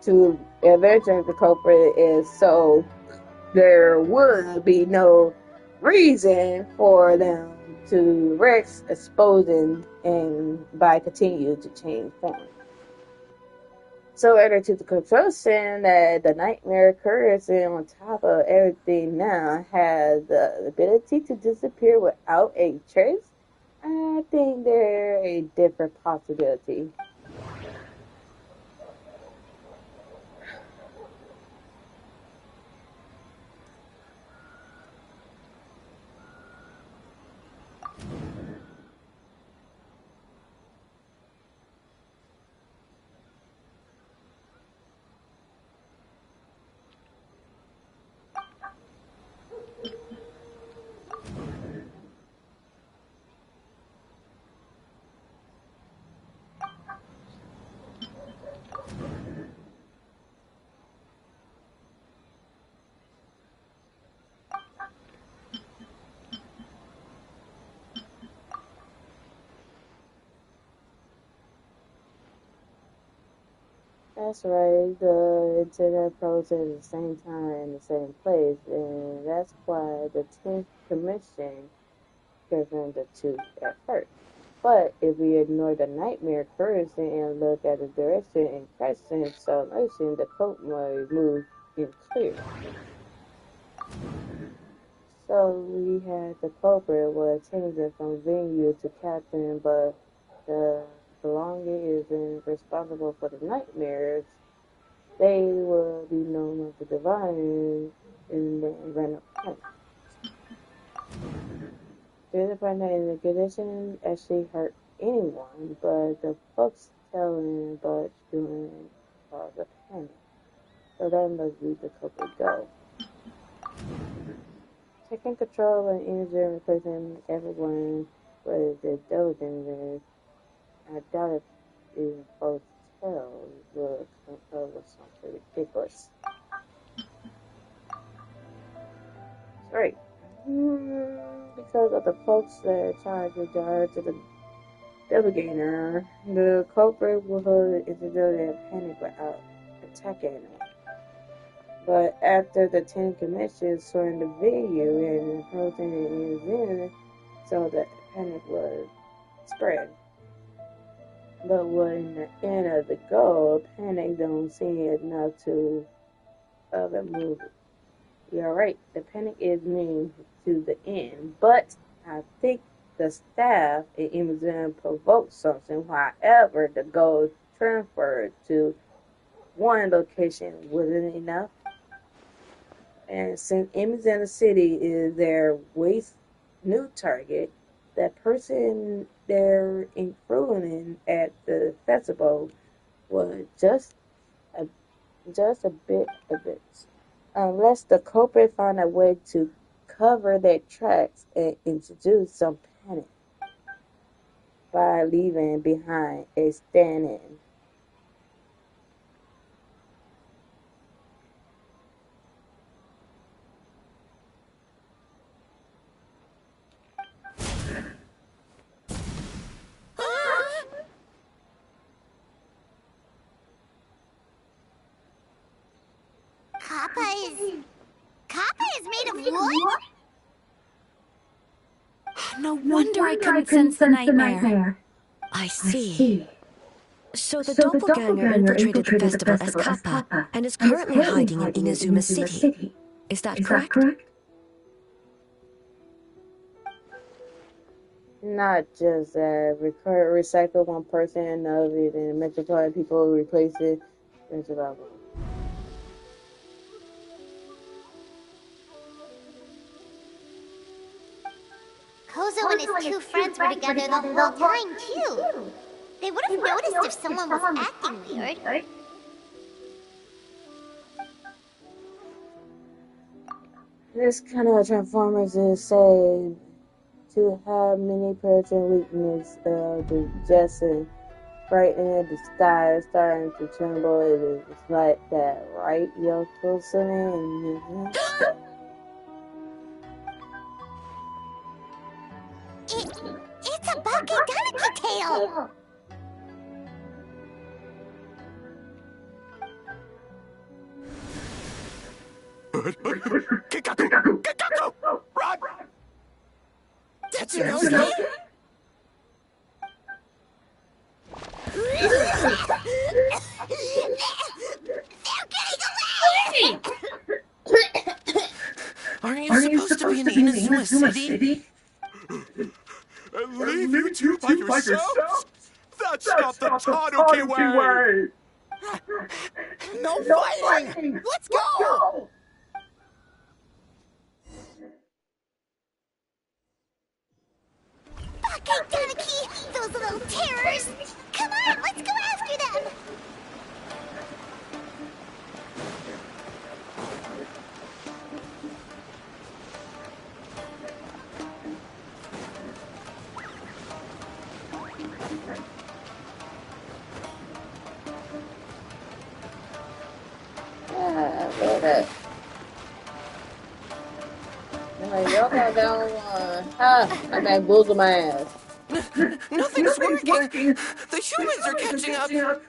to eventually the culprit is so there would be no reason for them to risk exposing and by continue to change form. So added to the conclusion that the nightmare occurs and on top of everything now has the ability to disappear without a trace, I think there's a different possibility. That's right, the internet froze at the same time in the same place, and that's why the 10th Commission governed the two at first. But if we ignore the nightmare currency and look at the direction in question, so motion, the coat might move in clear. So we had the culprit was changing from venue to captain, but the belonging isn't responsible for the nightmares. They will be known as the divine and then run up panic. There's a find that in the condition actually hurt anyone, but the folks telling but doing cause a panic. So that must be the culprit go. Taking control and energy and replacing everyone with the diligence, I doubt if even folks tell would come up with something ridiculous. Right. Because of the folks that charge the jar to the delegator, the culprit would introduce a panic without attacking anyone. But after the 10 commissions saw in the video and approaching it in, so the panic was spread. But when the end of the goal, panic don't seem enough to other move. You're right, the panic is mean to the end, but I think the staff in Amazon provoked something. However, the goal transferred to one location wasn't enough. And since Amazon City is their waste new target, that person they're including at the festival was just a bit of it. Unless the culprit found a way to cover their tracks and introduce some panic by leaving behind a stand-in.
Kappa is made of wood?
No wonder I couldn't sense the nightmare.
I see. So the doppelganger infiltrated the festival as Kappa and is currently hiding in Inazuma City. Is that correct?
Not just that. Recycle one person of it and multiply people who replace it. It's about
Kozo and his two friends were together the whole time, too. They would have noticed if someone was acting weird.
This kind of Transformers is said to have many pertinent weaknesses. The Jetson brightening the sky is starting to tremble. It is like that, right, Yoko-san?
It's a Bakedaniki tail!
Kikaku! Kikaku! Run!
Tetsunosuke?
Aren't you supposed to be in Inazuma City? And leave you two by yourselves? That's not the Tanuki way!
No fighting! Let's go!
Bakedaniki! Those little terrors! Come on, let's go after them!
Y'all got down one. Ha! I got bulls on my ass.
Nothing's working! The humans are catching up!
Little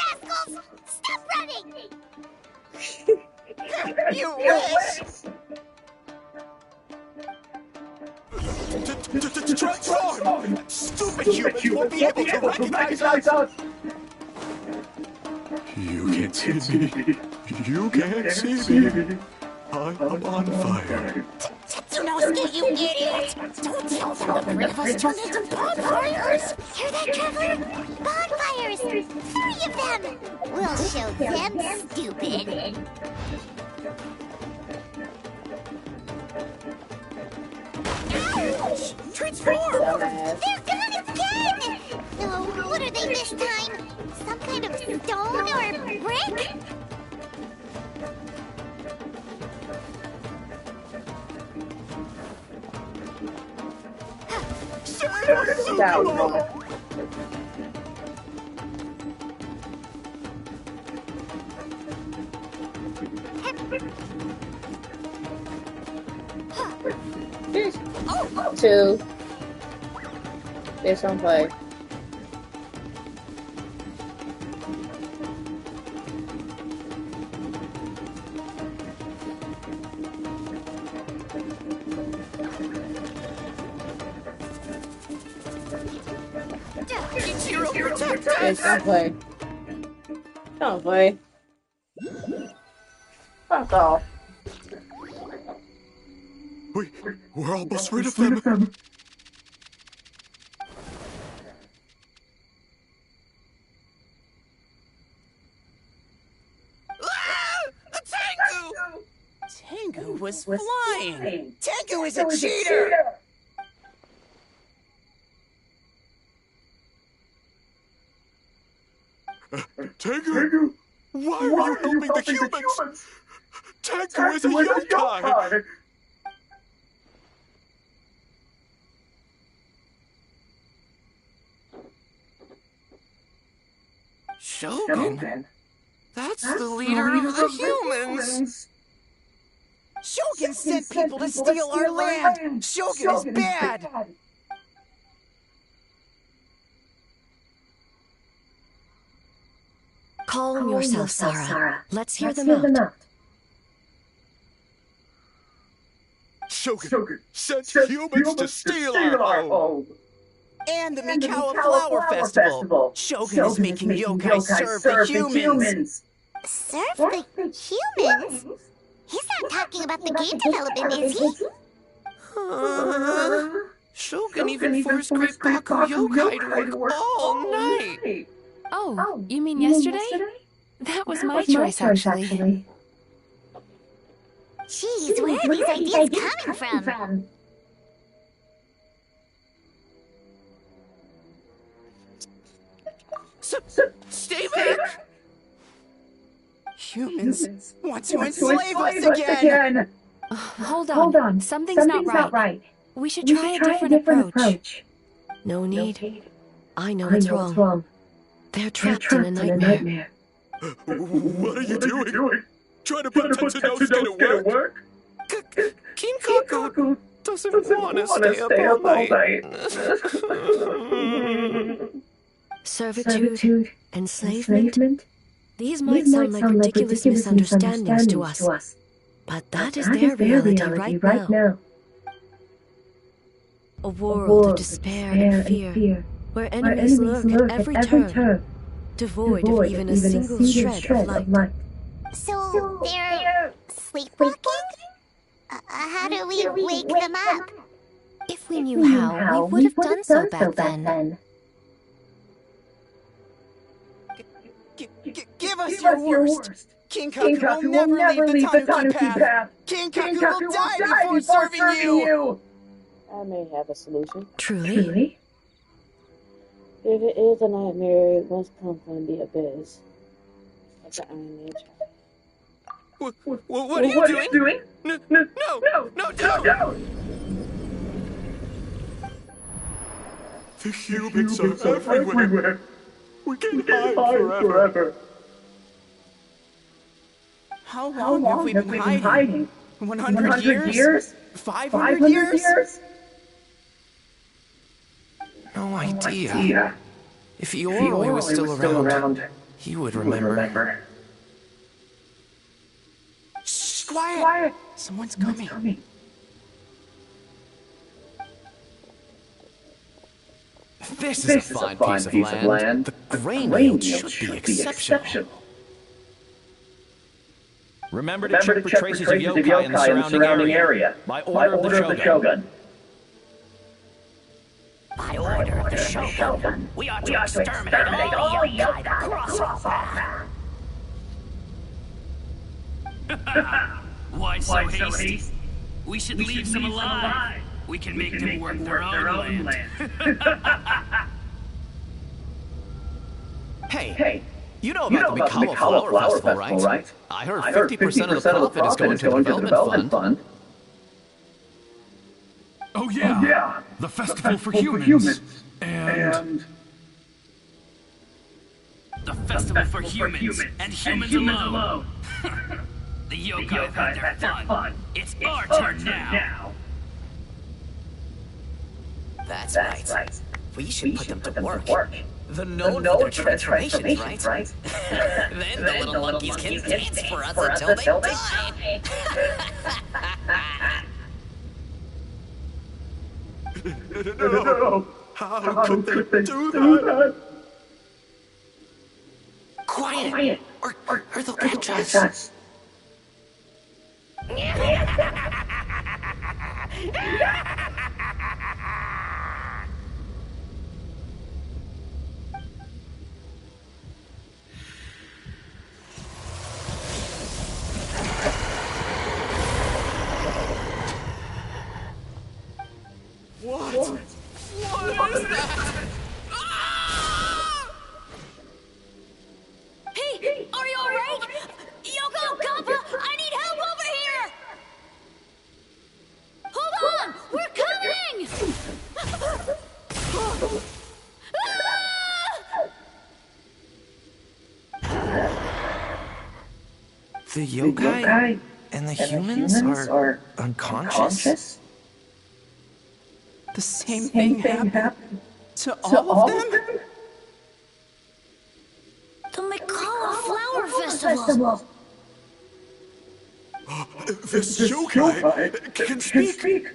rascals! Stop running!
You wish!
Transform! Stupid humans won't be able to recognize us! You can't see me. You can't see me. I'm on fire.
Tetsunosuke, you idiot! Don't tell them the three of us turned into bonfires!
Hear that, Trevor? Bonfires! 3 of them! We'll show them, stupid!
Ouch! Transform!
They're gone again! Oh, what are they this time? Some kind of stone or brick?
Two. There's one play. There's one play. Don't play. Fuck off.
We're almost rid of them.
Tengu was flying! Tengu is a cheater!
Tengu! Why are you helping the humans? Tengu is a yokai! Shogun? That's the leader of the humans!
Shogun sent people to steal our land! Shogun is bad!
Calm yourself, Sarah. Let's hear them out.
Shogun sent humans to steal our home!
And the Mikawa Flower Festival! Shogun is making yokai serve the humans!
Serve the humans? He's not talking about the game development, is he?
Shogun even forced Great Baku Yokai to work all night.
Oh, you mean yesterday? That was my choice, actually.
Jeez, where are these ideas coming from?
Stay back! Humans want to enslave us again!
Hold on. Something's not right. We should try a different approach.
No need. I know what's wrong. They're trapped in a nightmare.
What are you doing? Trying to put Tetsuno's gonna work? Kinkaku doesn't want to stay up all night.
Servitude, enslavement. These might sound like ridiculous misunderstandings to us, but that is their reality right now. A world of despair and fear, where enemies lurk at every turn, devoid of even a single shred of light.
So they're sleepwalking? How do we wake them up?
If we knew how, we would have done so back then.
Give us your worst! Kinkaku will never leave the Tanuki path! Kinkaku will die before serving you!
I may have a solution.
Truly?
If it is a nightmare, it must come from the abyss. Like the Iron Man child.
What are you doing? No, don't! The humans are everywhere! We can hide forever! How long have we been hiding? 100 years? 500 years? No idea. If Ioroi was still around, he would remember. Shh, quiet! Someone's coming. This is a fine piece of land. The grain yield should be exceptional.
Remember to check for traces of yokai in the surrounding area. By order of the Shogun.
By order of the Shogun, we are to exterminate all yokai that cross our path.
Why so hasty? We should leave some alive. We can make them work their own land.
Hey, you know about the Mikawa Flower Festival, right? I heard 50% of the profit is going to the development fund.
Oh yeah, the Festival for Humans. And... The Festival for Humans, and humans alone. The yokai have had their fun. It's our turn now.
That's right. We should put them to work. They're known for their transformations, right? Then the little monkeys can dance for us until they die. No! How could they do that? Quiet! Or they'll catch us. What is that?
Hey, are you alright? Yoko, Kappa, I need help over here! Hold on! We're coming!
The yokai and the humans are unconscious? The same thing happened to all of them?
The Mikawa Flower Festival!
This yokai can speak!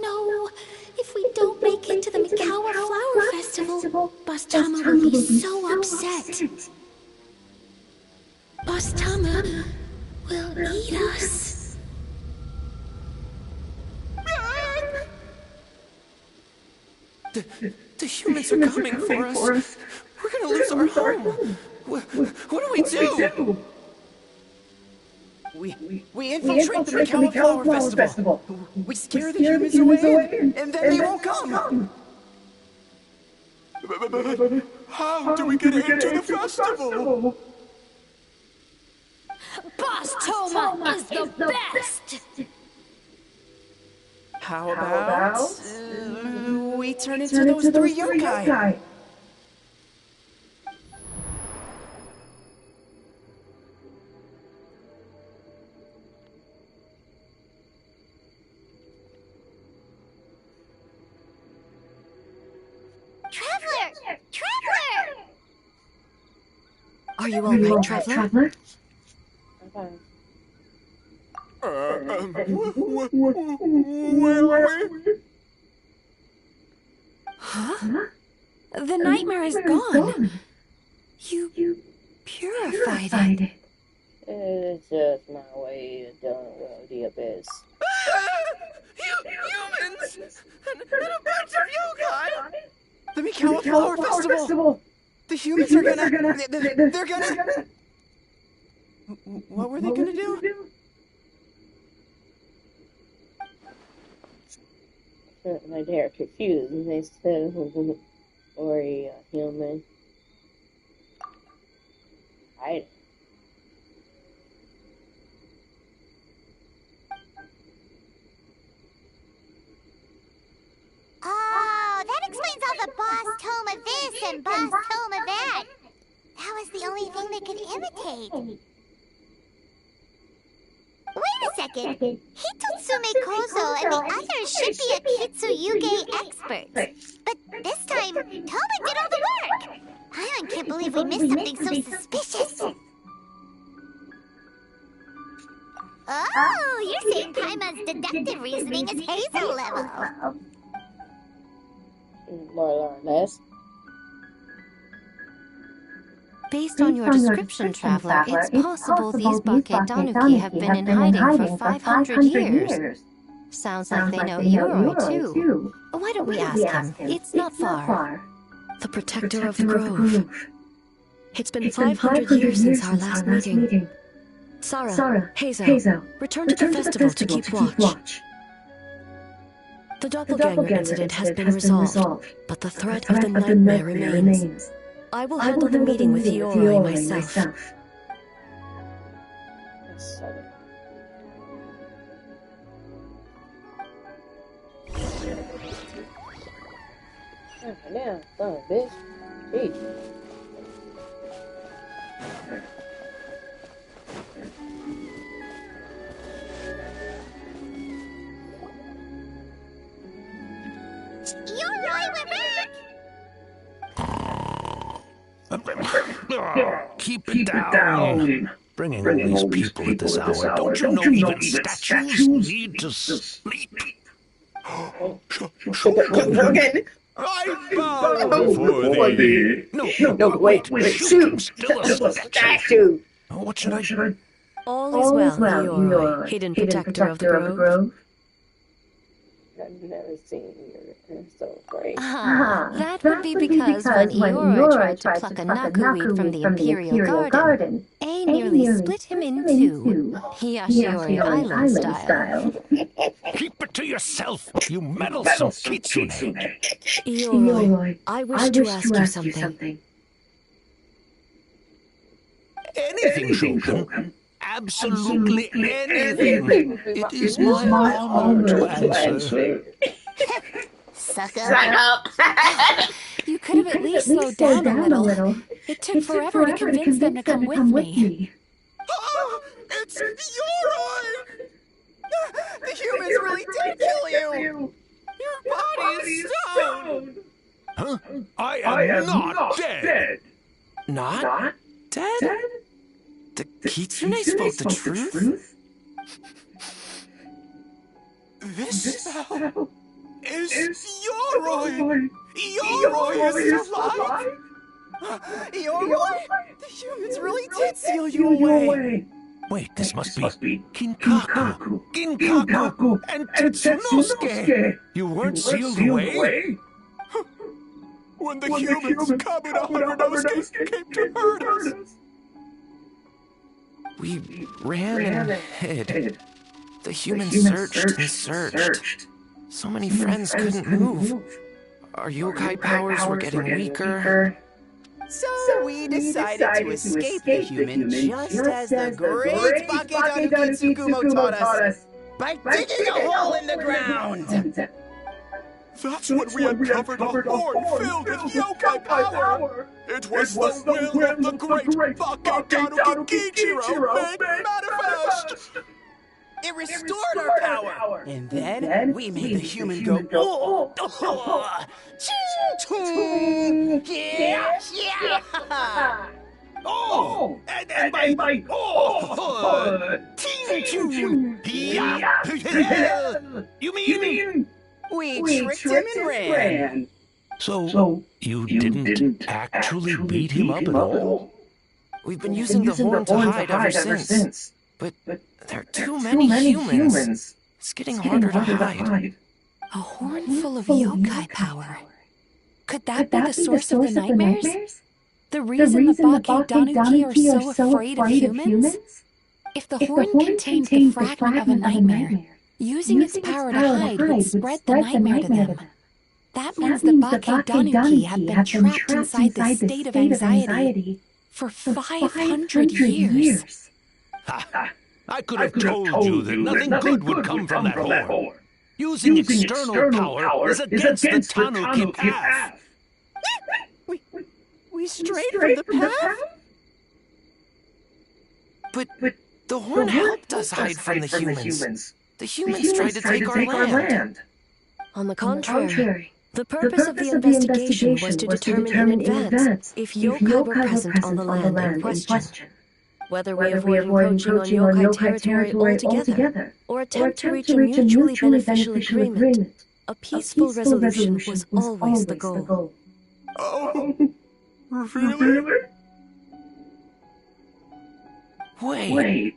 No, if we don't make it to the Mikawa Flower Festival, Bastama will be so upset. Bastama will eat us.
The humans are coming for us. We're gonna lose our home. What do we do?
We infiltrate the Mikawa Flower Festival. We scare the humans away, and then they won't come.
But how do we get into the festival?
Boss Toma is the best!
How about we turn into those three yokai?
Traveler! Traveler!
Are you all right, Traveler?
Where are we?
Huh? The nightmare is gone. You purified it.
It's just my way of dealing with the abyss.
Humans! And a bunch of yokai! The Mikawa Flower Festival! The humans are gonna... They're gonna... What were they gonna do?
Like they're confused. They said, or a human. I.
Oh, that explains all the Boss Toma this and Boss Toma that. That was the only thing they could imitate. Wait a second. Hitotsume Kozo and the others should be a Kitsuyuge experts. But this time, Toma did all the work. I can't believe we missed something so suspicious. Oh, you're saying Paimon's deductive reasoning is Hazel level.
More or less.
Based on your description, Traveler, it's possible these Baketanuki have been in hiding for 500 years. Sounds like they know Yoroi, too. Why don't we ask him? It's not far. The protector of the grove. It's been 500 years since our last meeting. Sarah, Hazel, return to the festival to keep watch. The doppelganger incident has been resolved, but the threat of the nightmare remains. I will handle the meeting with Yoroi myself.
Now, son, bitch. Jeez.
Yoroi, we're back!
Keep it down. Bringing all these people at this hour. Don't you know even statues need to sleep? I bow before thee. No, wait. Shoot. Still a statue. What should I?
All is well, Yoroi, hidden protector of the grove.
I've never seen your so great.
That would be because when Yoroi tried to pluck a nakuweed from the Imperial Garden, A nearly split him in two, Yashiori Island style.
Keep it to yourself, you meddlesome kitsune.
Yoroi, I wish to ask you something.
Anything, Shogun. Absolutely anything. It is my honor to answer.
Suck up.
You could have at least slowed down a little. It took forever to convince them to come with me.
Oh, it's Yoroi! The humans really did kill you! Your body is stone!
Huh? I am not dead.
Not dead? The Kitsune spoke the truth? This spell is Yoroi! Yoroi is alive! Yoroi? The humans really did seal you away!
Wait, this must be Ginkaku, and Tetsunosuke! You weren't sealed away? when the humans Kamuna Harunosuke came to hurt us.
We ran and hid. The humans searched and searched. So many friends couldn't move. Our yokai powers were getting weaker.
So we decided to escape the human just as the great Bakedanuki Tsukumo taught us. By digging a hole in the ground!
That's when we uncovered a horn filled with yokai power! It was the will of the great Bakedanuki Gichiro made manifest!
It restored our power! And then we made the human go, oh, oh, yeah, yeah! Oh! And by oh! You mean? We tricked him and ran.
So, you didn't actually beat him up at all? We've been using the horn to hide ever since. But there are too many humans. It's getting harder to hide.
A horn full of yokai power. Could that be the source of the nightmares? The reason the Bakedanuki are so afraid of humans? If the horn contained the fragment of a nightmare, using its power to hide would spread the nightmare to them. That means the Bakedanuki have been trapped inside the state of anxiety for 500 years.
Ha! I could have told you that nothing good would come from that horn. Using external power is against the Tanuki path.
We strayed from the path?
But the horn helped us hide from the humans. The humans tried to take our land.
On the contrary, the purpose of the investigation was to determine in advance if yokai were present on the land in question. Whether we avoid encroaching on yokai territory altogether, or attempt to reach a mutually beneficial agreement, a peaceful resolution was always the goal.
Oh, really?
Wait,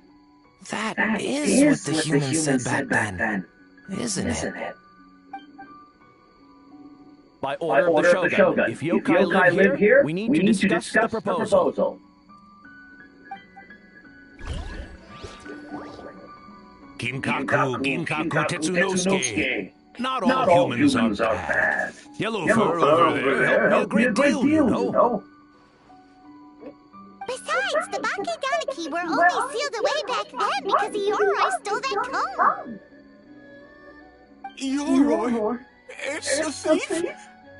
that is what the humans said back then, isn't it?
By order of the Shogun, if yokai live here, we need to discuss the proposal.
Ginkaku Tetsunosuke. Not all humans are bad. Yellow fur over there helped me a great deal, you know.
Besides, the Bakedanuki were only sealed away back then because Yoroi stole that comb.
Yoroi? It's a thief?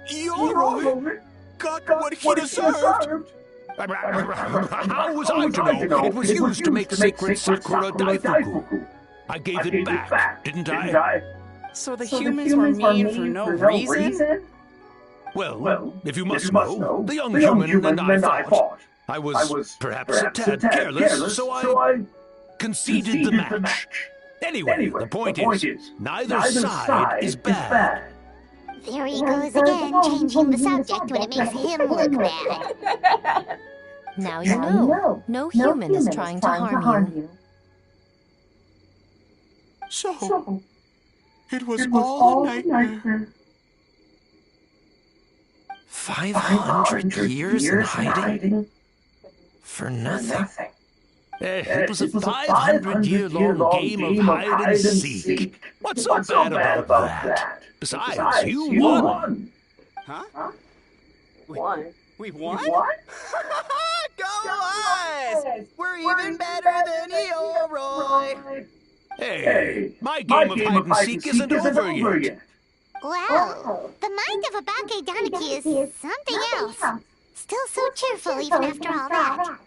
Yoroi got what he deserved.
How was I to know? It was used to make sacred Sakura Daifuku. I gave it back, didn't I?
So the humans were mean for no reason?
Well, if you must know, the young human and I fought. I was perhaps a tad careless, so I conceded the match. Anyway, the point is, neither side is bad.
There he goes again, changing the subject when it makes him look bad.
Now you know, no human is trying to harm you.
So, it was all a nightmare.
500 years in hiding? For nothing.
It was a 500-year-long game of hide and seek. What's so bad about that? Besides, you won.
Huh?
Won.
We won? Go us! We're even better than Yoroi!
Hey, my game of hide and seek isn't over yet.
Wow, the mind of a Bakedanuki is something else. Still so cheerful even after all that.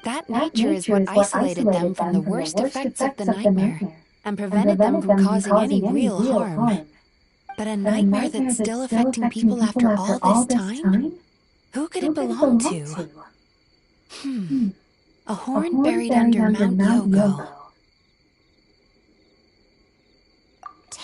That nature is what isolated them from the worst effects of the nightmare and prevented them from causing any real harm. But a nightmare that's still affecting people after all this time? Who could it belong to? A horn buried under Mount Yogo.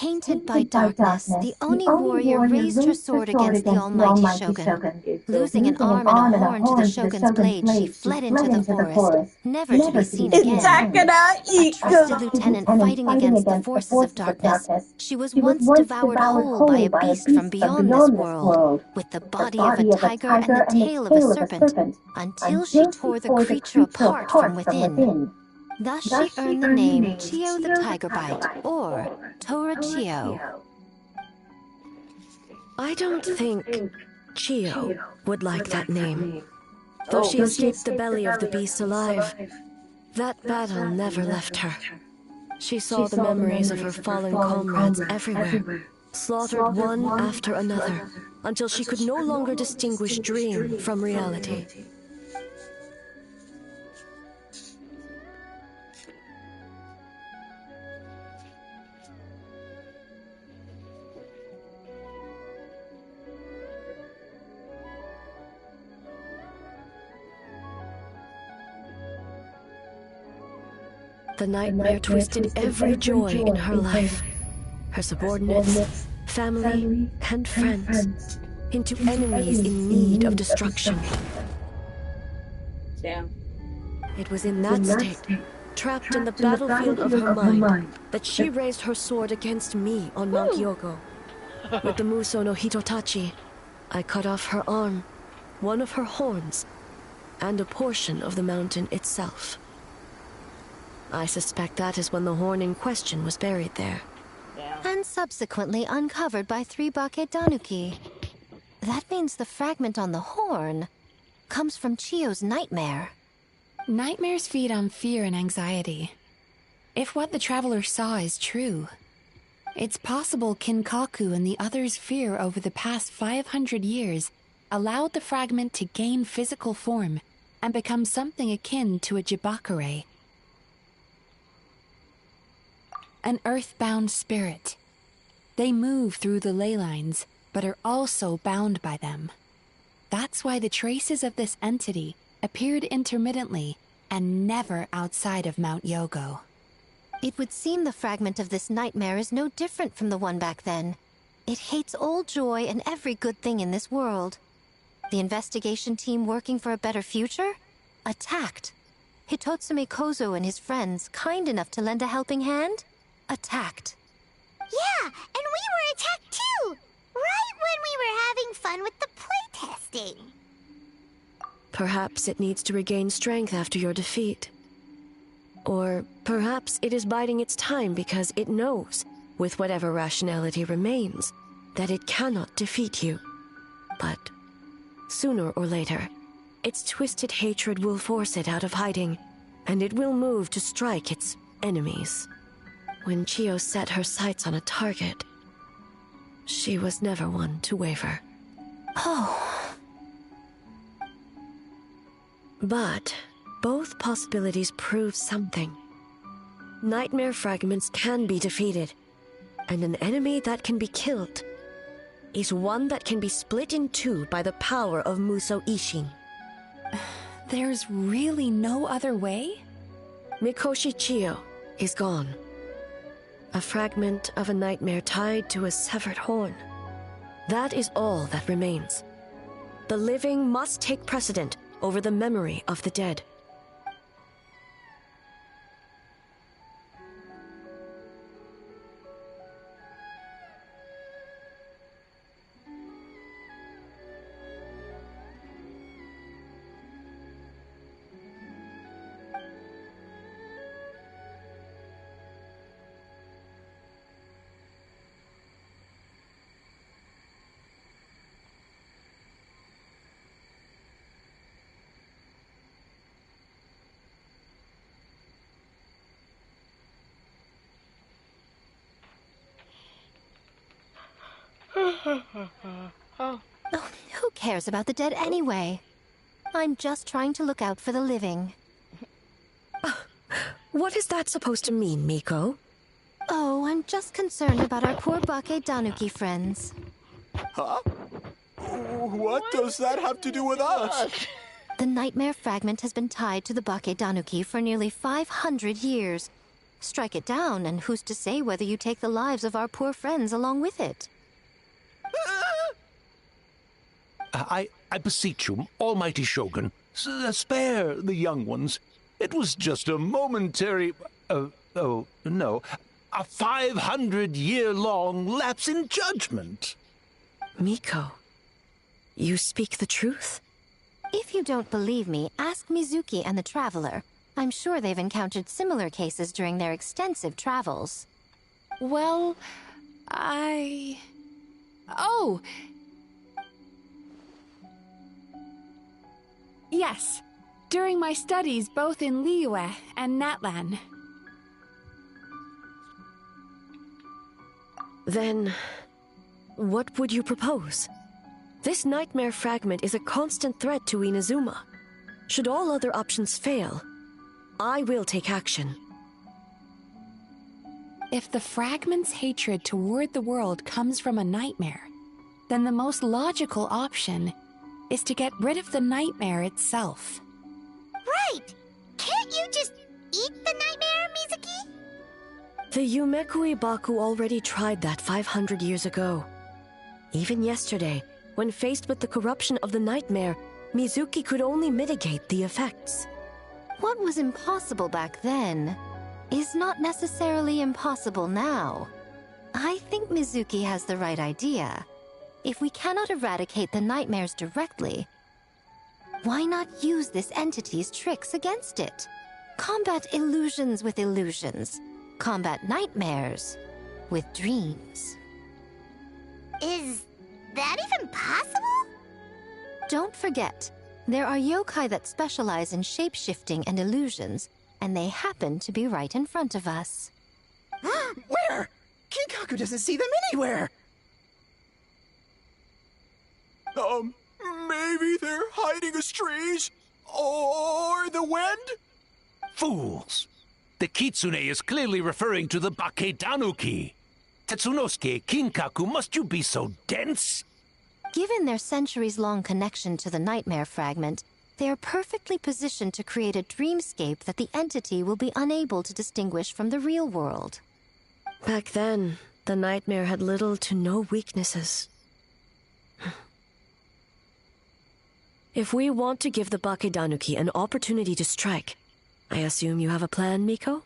Tainted by darkness, the Oni warrior raised her sword against the almighty shogun. Losing an arm and a horn to the shogun's blade, she fled into the forest, never to be seen again. A trusted lieutenant fighting against the forces of darkness, she was once devoured whole by a beast from beyond this world, with the body of a tiger and the tail of a serpent, until she tore the creature apart from within. Thus she earned the name Chio the Tiger Bite, or Tora Chio.
I don't think Chio would like that name. Though she escaped the belly of the beast alive, that battle never left her. She saw the memories of her fallen comrades everywhere, slaughtered one after another, until she could no longer distinguish dream from reality. The nightmare twisted every joy in her life, her subordinates, family, and friends, into enemies in need of destruction.
Damn.
It was in that state, trapped in the battlefield of her mind, that she raised her sword against me on Mount Yogo. With the Muso no Hitotachi, I cut off her arm, one of her horns, and a portion of the mountain itself. I suspect that is when the horn in question was buried there.
And subsequently uncovered by 3 Bake Danuki. That means the fragment on the horn comes from Chio's nightmare.
Nightmares feed on fear and anxiety. If what the traveler saw is true, it's possible Kinkaku and the others' fear over the past 500 years allowed the fragment to gain physical form and become something akin to a Jibakure. An earthbound spirit. They move through the ley lines, but are also bound by them. That's why the traces of this entity appeared intermittently and never outside of Mount Yogo.
It would seem the fragment of this nightmare is no different from the one back then. It hates all joy and every good thing in this world. The investigation team working for a better future? Attacked. Hitotsume Kozo and his friends, kind enough to lend a helping hand? Attacked. Yeah, and we were attacked too! Right when we were having fun with the playtesting.
Perhaps it needs to regain strength after your defeat. Or perhaps it is biding its time because it knows, with whatever rationality remains, that it cannot defeat you. But sooner or later, its twisted hatred will force it out of hiding, and it will move to strike its enemies. When Chio set her sights on a target, she was never one to waver.
Oh.
But both possibilities prove something. Nightmare fragments can be defeated, and an enemy that can be killed is one that can be split in two by the power of Muso Ishin.
There's really no other way?
Mikoshi Chio is gone. A fragment of a nightmare tied to a severed horn. That is all that remains. The living must take precedent over the memory of the dead.
Oh, who cares about the dead anyway? I'm just trying to look out for the living.
What is that supposed to mean, Miko?
Oh, I'm just concerned about our poor Bake Danuki friends.
Huh? What does that have to do with us?
The nightmare fragment has been tied to the Bake Danuki for nearly 500 years.
Strike it down, and who's to say whether you take the lives of our poor friends along with it?
I beseech you, almighty Shogun, spare the young ones. It was just a momentary... oh, no. A 500-year-long lapse in judgment.
Miko, you speak the truth?
If you don't believe me, ask Mizuki and the Traveler. I'm sure they've encountered similar cases during their extensive travels.
Well, Oh! Yes. During my studies both in Liyue and Natlan.
Then, what would you propose? This nightmare fragment is a constant threat to Inazuma. Should all other options fail, I will take action.
If the fragment's hatred toward the world comes from a nightmare, then the most logical option is to get rid of the nightmare itself.
Right! Can't you just eat the nightmare, Mizuki?
The Yumekui Baku already tried that 500 years ago. Even yesterday, when faced with the corruption of the nightmare, Mizuki could only mitigate the effects.
What was impossible back then is not necessarily impossible now. I think Mizuki has the right idea. If we cannot eradicate the nightmares directly, why not use this entity's tricks against it? Combat illusions with illusions. Combat nightmares with dreams.
Is that even possible?
Don't forget, there are yokai that specialize in shape-shifting and illusions, and they happen to be right in front of us.
Where? Kinkaku doesn't see them anywhere!
Maybe they're hiding us trees? Or the wind?
Fools! The Kitsune is clearly referring to the Bakedanuki. Tetsunosuke, Kinkaku, must you be so dense?
Given their centuries-long connection to the nightmare fragment, they are perfectly positioned to create a dreamscape that the entity will be unable to distinguish from the real world.
Back then, the nightmare had little to no weaknesses. If we want to give the Bakedanuki an opportunity to strike, I assume you have a plan, Miko?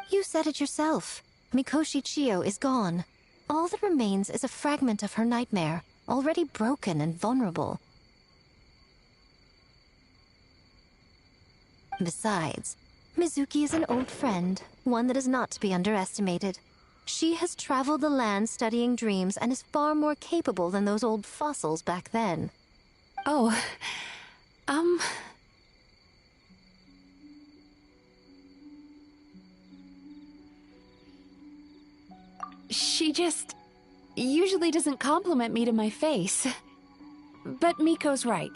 You said it yourself. Mikoshi Chiyo is gone. All that remains is a fragment of her nightmare, already broken and vulnerable. Besides, Mizuki is an old friend, one that is not to be underestimated. She has traveled the land studying dreams and is far more capable than those old fossils back then.
Oh, She just usually doesn't compliment me to my face. But Miko's right.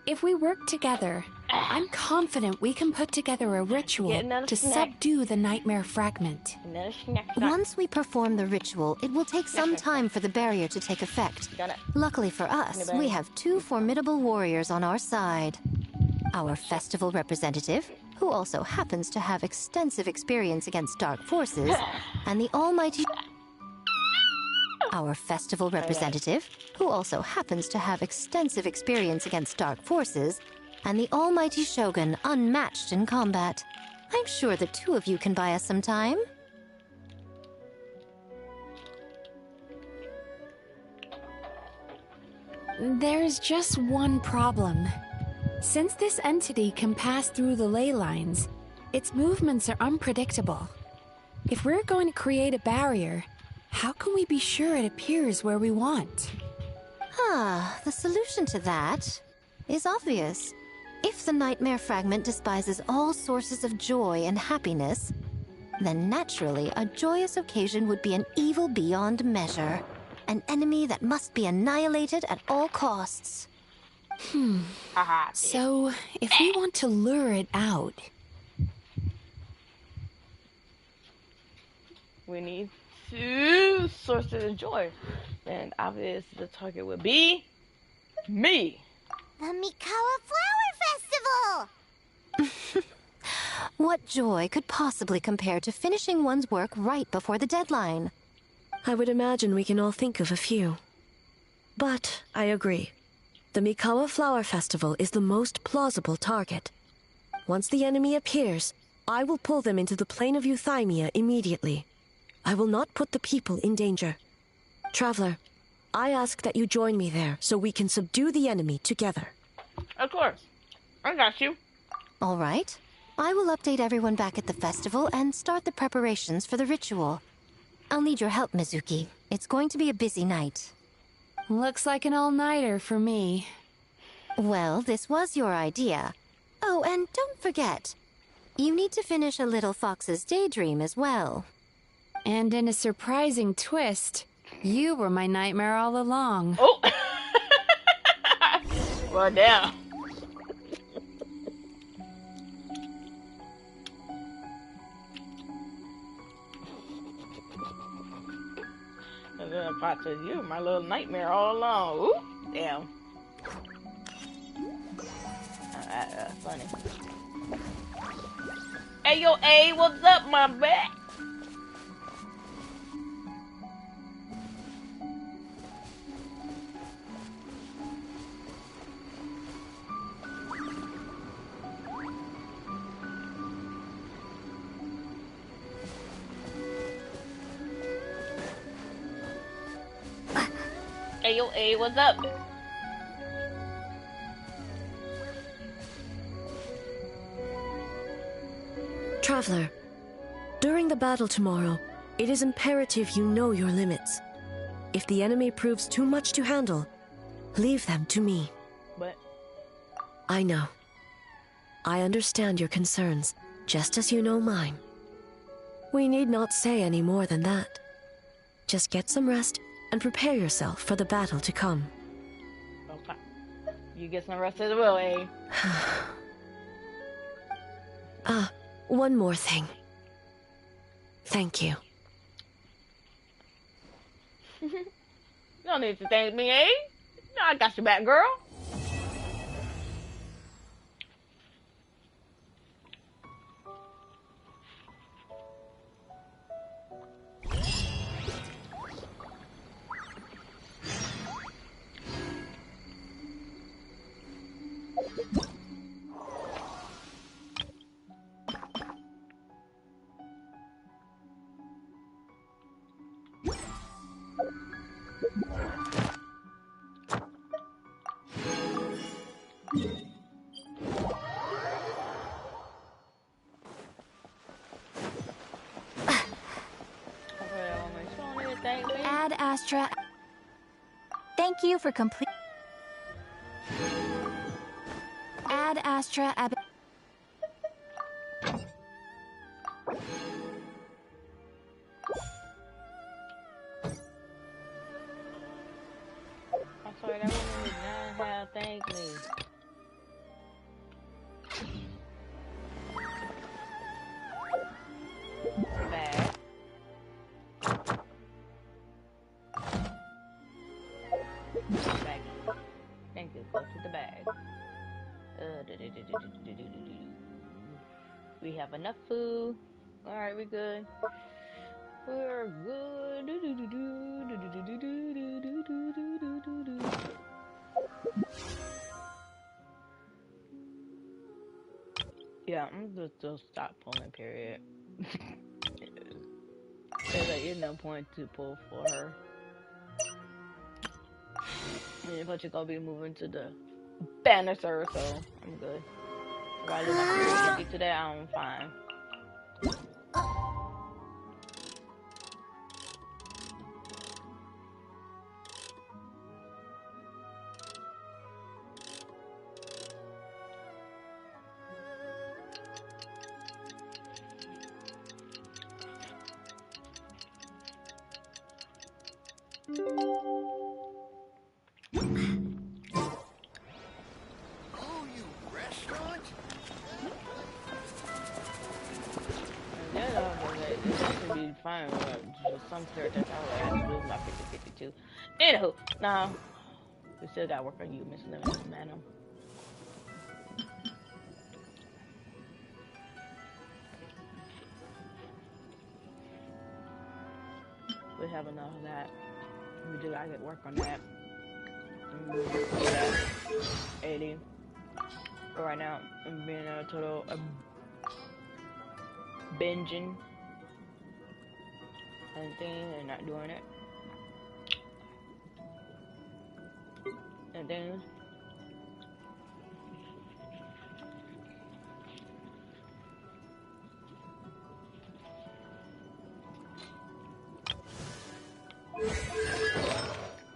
If we work together, I'm confident we can put together a ritual to subdue the nightmare fragment.
Once we perform the ritual, it will take some time for the barrier to take effect. Luckily for us, we have two formidable warriors on our side. Our festival representative, who also happens to have extensive experience against dark forces, and the almighty... Our festival representative, who also happens to have extensive experience against dark forces, and the almighty Shogun, unmatched in combat. I'm sure the two of you can buy us some time.
There's just one problem. Since this entity can pass through the ley lines, its movements are unpredictable. If we're going to create a barrier, how can we be sure it appears where we want?
The solution to that is obvious. If the nightmare fragment despises all sources of joy and happiness, then naturally a joyous occasion would be an evil beyond measure. An enemy that must be annihilated at all costs.
So, if we want to lure it out...
We need two sources of joy. And obviously the target would be... me!
The Mikawa Flower Festival!
What joy could possibly compare to finishing one's work right before the deadline?
I would imagine we can all think of a few. But I agree. The Mikawa Flower Festival is the most plausible target. Once the enemy appears, I will pull them into the plain of Euthymia immediately. I will not put the people in danger. Traveler, I ask that you join me there so we can subdue the enemy together.
Of course. I got you.
All right. I will update everyone back at the festival and start the preparations for the ritual. I'll need your help, Mizuki. It's going to be a busy night.
Looks like an all-nighter for me.
Well, this was your idea. Oh, and don't forget, you need to finish a Little Fox's Daydream as well.
And in a surprising twist, you were my nightmare all along.
Oh! Well, damn. And then if I said, you were my little nightmare all along. Ooh, damn. That's funny. Hey, yo, A, what's up, my back? Hey, yo, A, what's up?
Traveler, during the battle tomorrow, it is imperative you know your limits. If the enemy proves too much to handle, leave them to me.
What?
I know. I understand your concerns, just as you know mine. We need not say any more than that. Just get some rest and prepare yourself for the battle to come.
Okay. You get some rest as well, A.
One more thing. Thank you.
You don't need to thank me, A. No, I got your back, girl.
Ad Astra. Thank you for complete. Ad Astra.
I'm sorry, that woman did not have thank me. Bad. Bag. Thank you. Go to the bag. We have enough food. Alright, we good. We're good. Yeah, I'm just stop pulling, period. There's like no point to pull for her. But you're gonna be moving to the Bannister, so I'm good. If I lose my get to that, I'm fine. Fine, just some characters I like to lose my 50-52. Anywho, now we still gotta work on you, Miss Lemon, madam. we have enough of that. We do gotta get work on that. Yeah, 80. But right now, I'm being a total binging and thing and not doing it. And then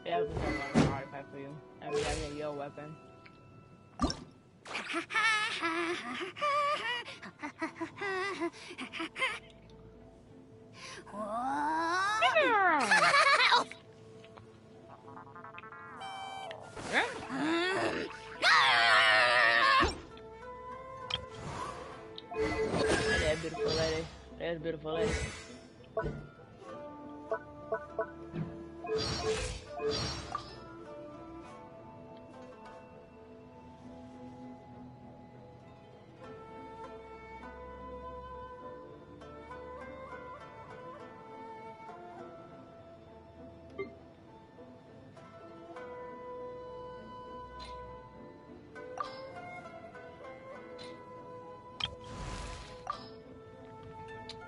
yeah, I'm talking about an artifact for you. I'm having your weapon. That beautiful lady. That's beautiful lady.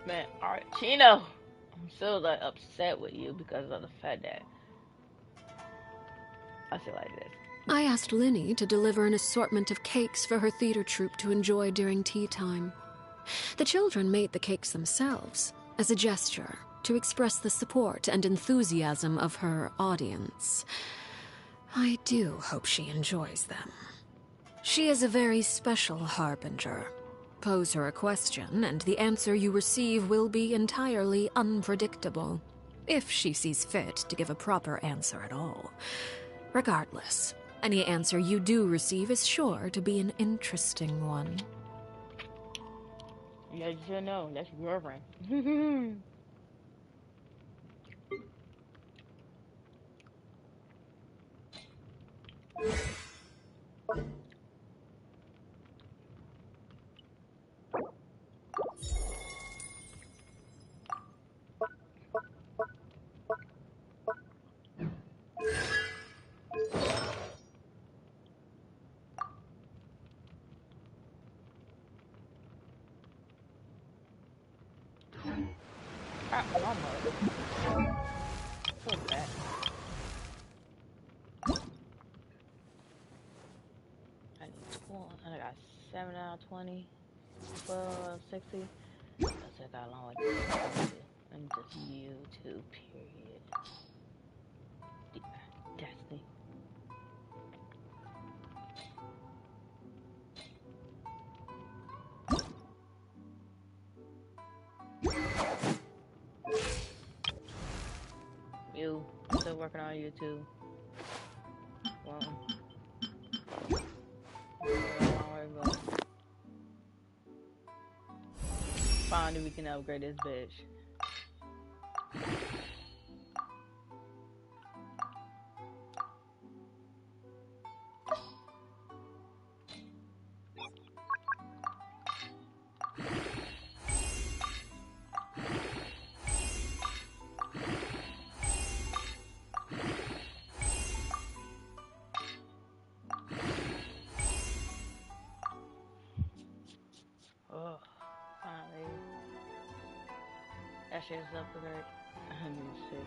Man, alright, Chino, I'm so like upset with you because of the fact that I feel like this.
I asked Linny to deliver an assortment of cakes for her theater troupe to enjoy during tea time. The children made the cakes themselves as a gesture to express the support and enthusiasm of her audience. I do hope she enjoys them. She is a very special harbinger. Pose her a question, and the answer you receive will be entirely unpredictable, if she sees fit to give a proper answer at all. Regardless, any answer you do receive is sure to be an interesting one.
Yeah, you should know. That's your girlfriend. What's that? I need 12. I got 7 out of 20. 12 out of 60. That's like I long way to go. And just YouTube, period. Destiny. You still working on YouTube? Well, finally we can upgrade this bitch. Oh, finally. That shit's upgrade. 106.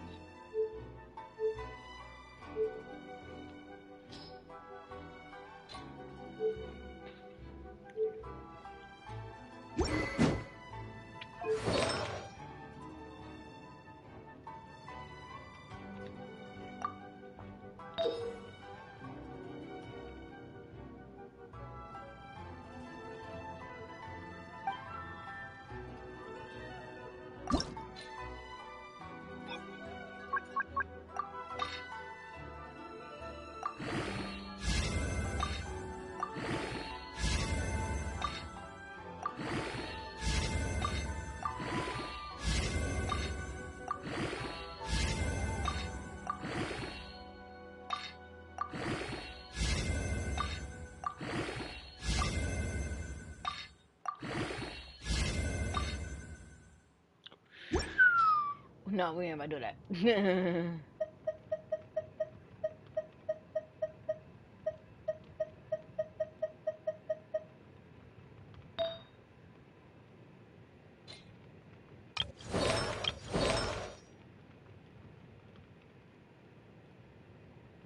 No, we ain't about to do that.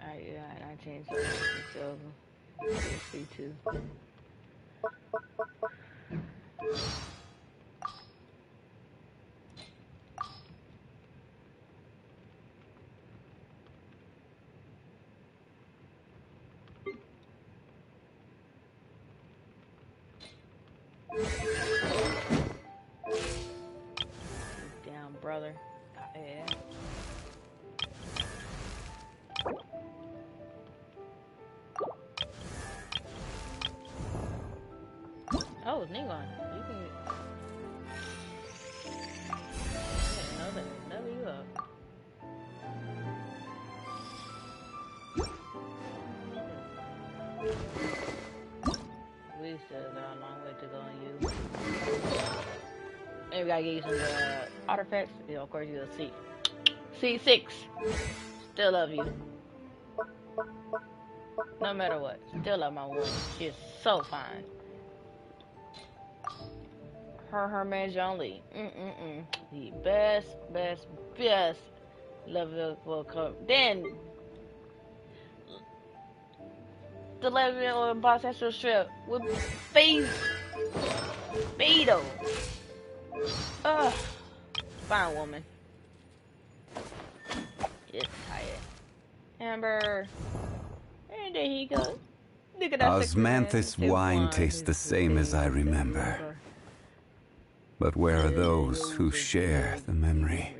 Alright, yeah, 19, so C2. Down, brother. Yeah. Oh, Ningon. You can another you up. We still got a long way to go on you. And we gotta get you some artifacts. Yeah, of course you'll see. C6. Still love you. No matter what. Still love my woman. She is so fine. Her man Johnny. The best level will come. Then the level on Boss Astral Strip with Beto. Ugh. Fine woman. Just tired. Amber. And there he goes. Look at that
Osmanthus wine tastes the same as I remember. But where are those who share the memory?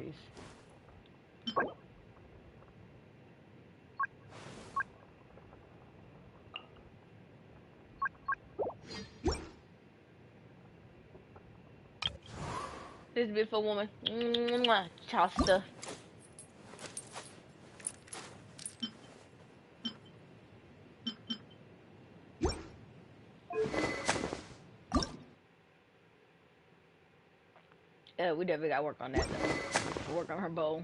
This beautiful woman. Mwah, Chasta. Yeah, we definitely gotta work on that though. Work on her bow.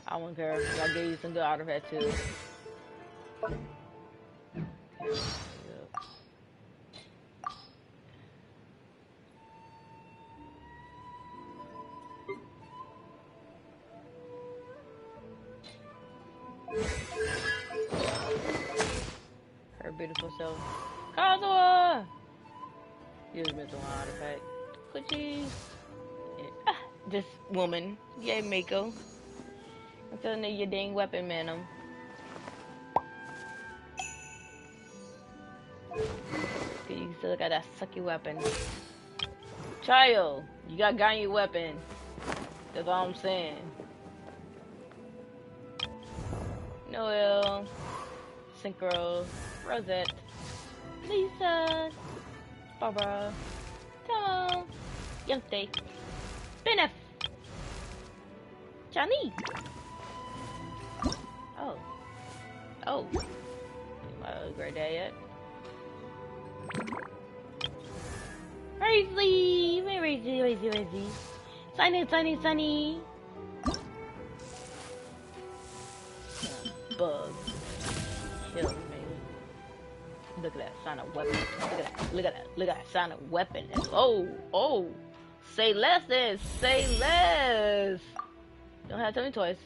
I won't care. I gave you some good artifacts too. Her beautiful self. Kazuha! Use mental artifact. Coochie. Yeah. This woman. Yay, Mako. I'm telling you, your dang weapon, man. You still got that sucky weapon. Child, you got gun your weapon. That's all I'm saying. Noel, Synchro, Rosette, Lisa, Barbara, Tom, Yumte, Benef, Johnny. Oh. My great day yet. Raisley! Raisley. Sunny. Bug. Kill me. Look at that sign of weapon. Look at that sign of weapon. Oh. Say less then. Say less. Don't have too many toys.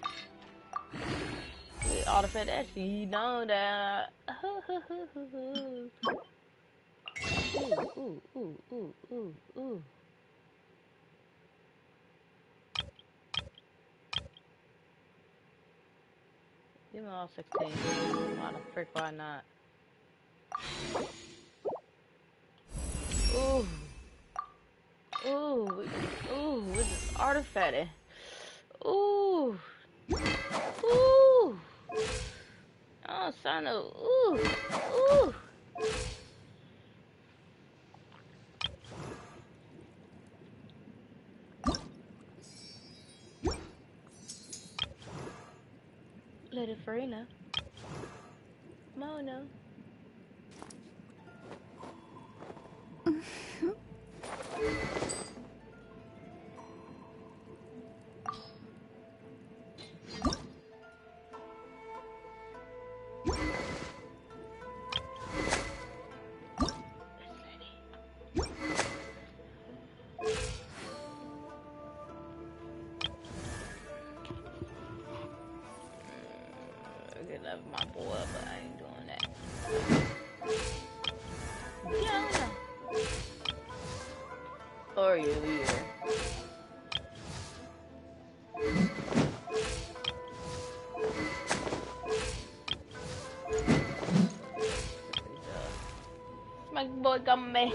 Artifact actually, you know that. Ooh. Give me all 16. Why the frick, why not? Ooh, with this artifact. Ooh. Oh, son of, ooh. Little Farina. Mono. my boy, but I ain't doing that. Yeah. Or you here. My boy got me.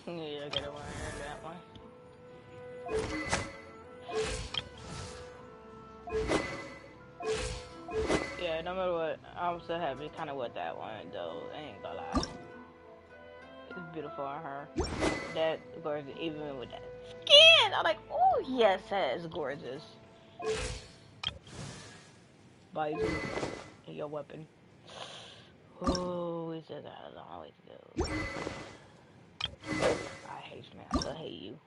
Yeah, I gotta learn that one. Yeah, no matter what, I'm so happy kind of with that one, though. I ain't gonna lie. It's beautiful on her. That gorgeous, even with that skin. I'm like, oh, yes, that is gorgeous. Bite your weapon. Oh, we still got a long way to go. I hate you, man. I still hate you.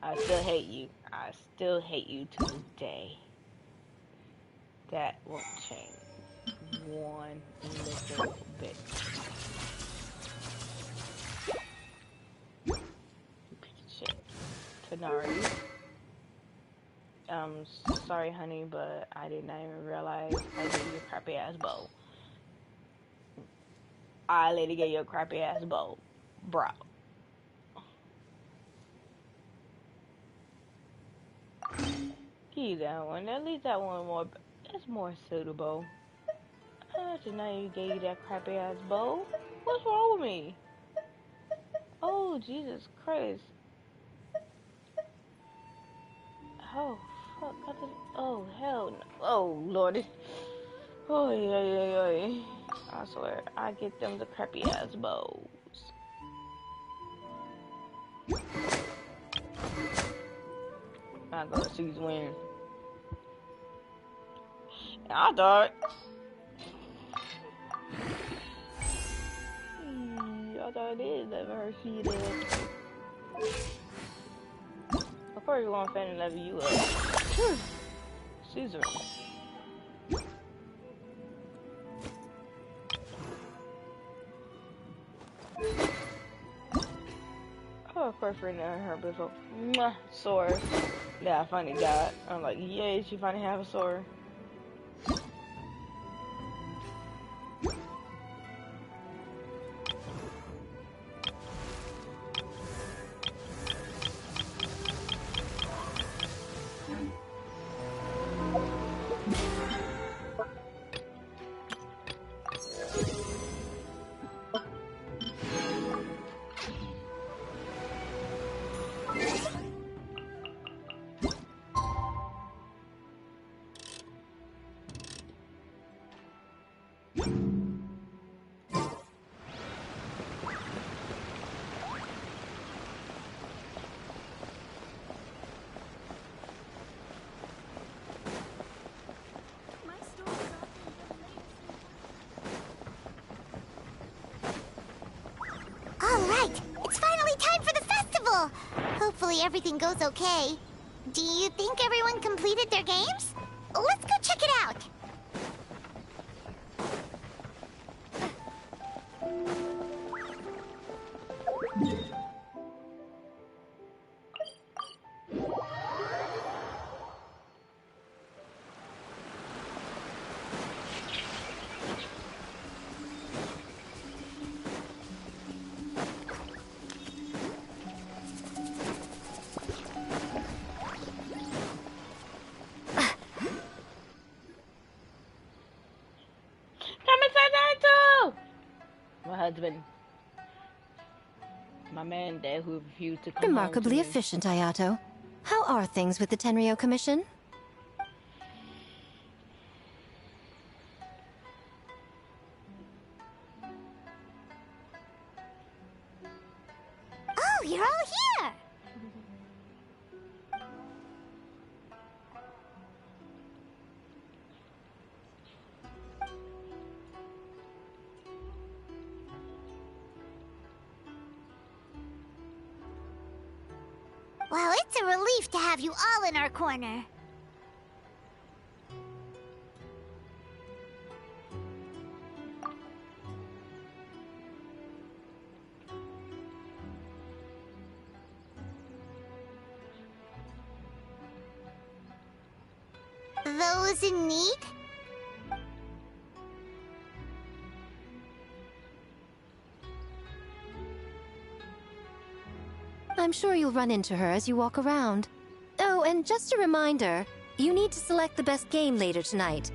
I still hate you. I still hate you to this day. That won't change one little bit. You piece of shit. Tanari. Sorry, honey, but I did not even realize I gave you a crappy ass bow. I literally gave you a crappy ass bow, bro. Give you that one. At least that one more. It's more suitable. I did not even gave you that crappy ass bow. What's wrong with me? Oh, Jesus Christ. Oh, fuck. Oh, hell no. Oh, Lord. Oh, yeah. I swear, I get them the crappy ass bows. I go to C's win. I thought. I thought it is level her feet up. Of course, you want to level you up. Caesar. Oh, of course, right now her before. Sword. Yeah, I finally got. I'm like, yay, she finally have a sword.
Alright, it's finally time for the festival! Hopefully everything goes okay. Do you think everyone completed their games? Let's go check it out!
My husband. My man there who refused to come
Remarkably
home to me.
efficient, Ayato. How are things with the Tenryo Commission?
Oh, you're all here! Well, it's a relief to have you all in our corner. Those in need?
I'm sure you'll run into her as you walk around. Oh, and just a reminder, you need to select the best game later tonight.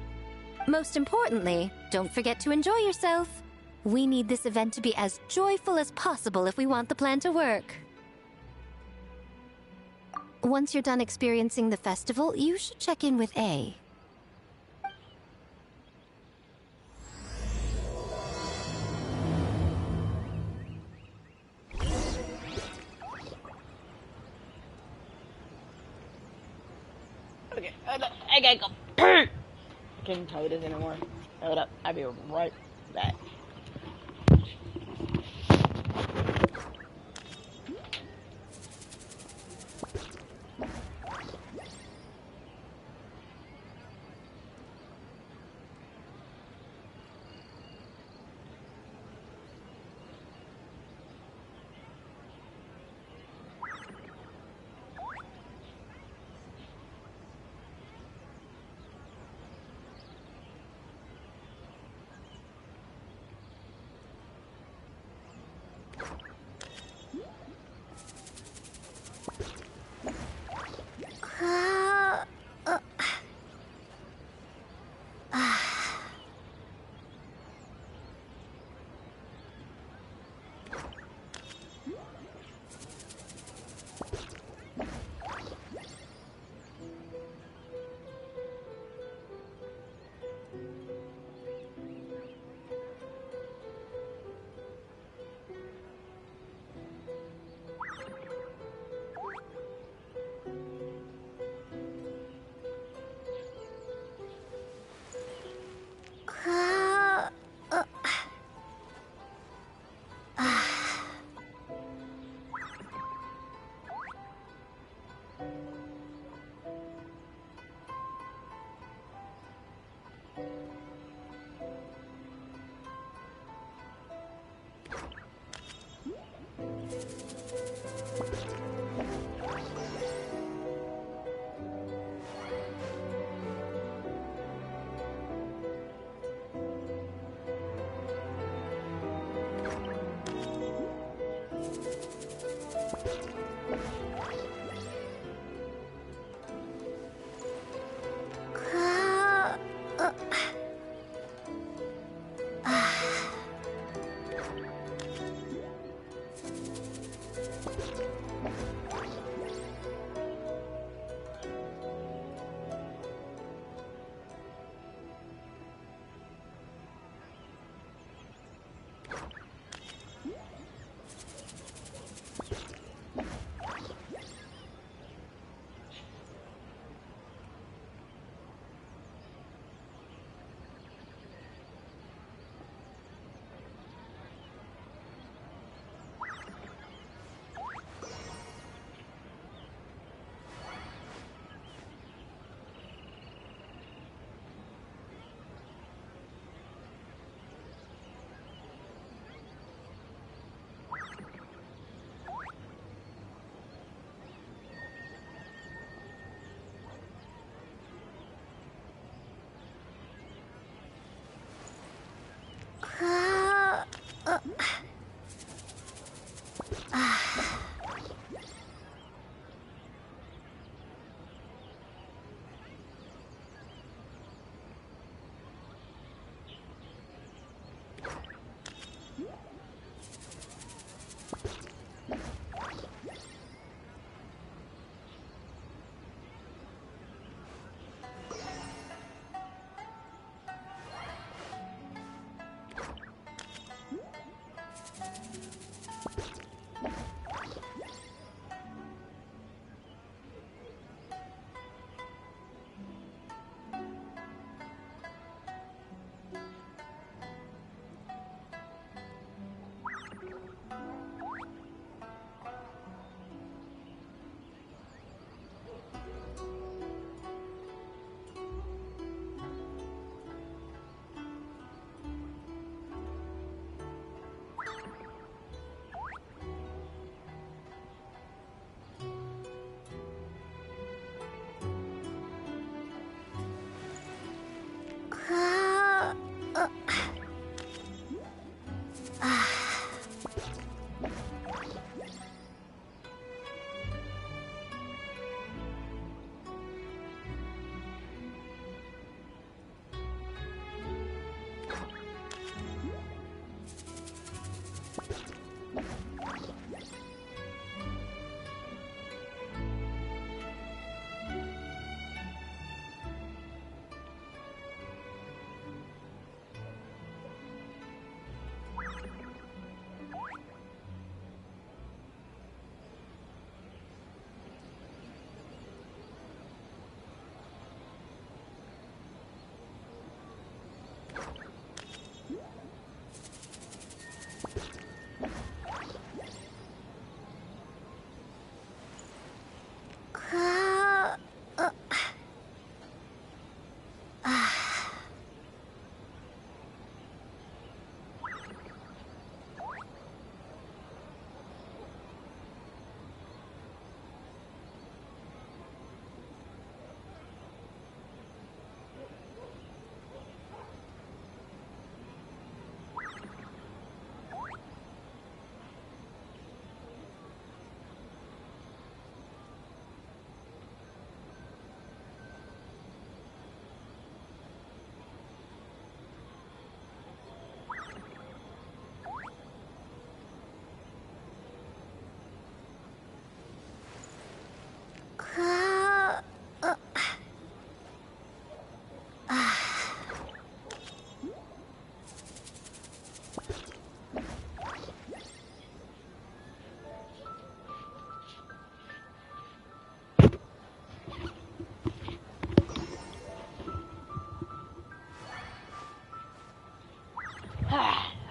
Most importantly, don't forget to enjoy yourself. We need this event to be as joyful as possible if we want the plan to work. Once you're done experiencing the festival, you should check in with A.
Okay, I gotta go. I can't tell you this anymore. Hold up, I'll be right back.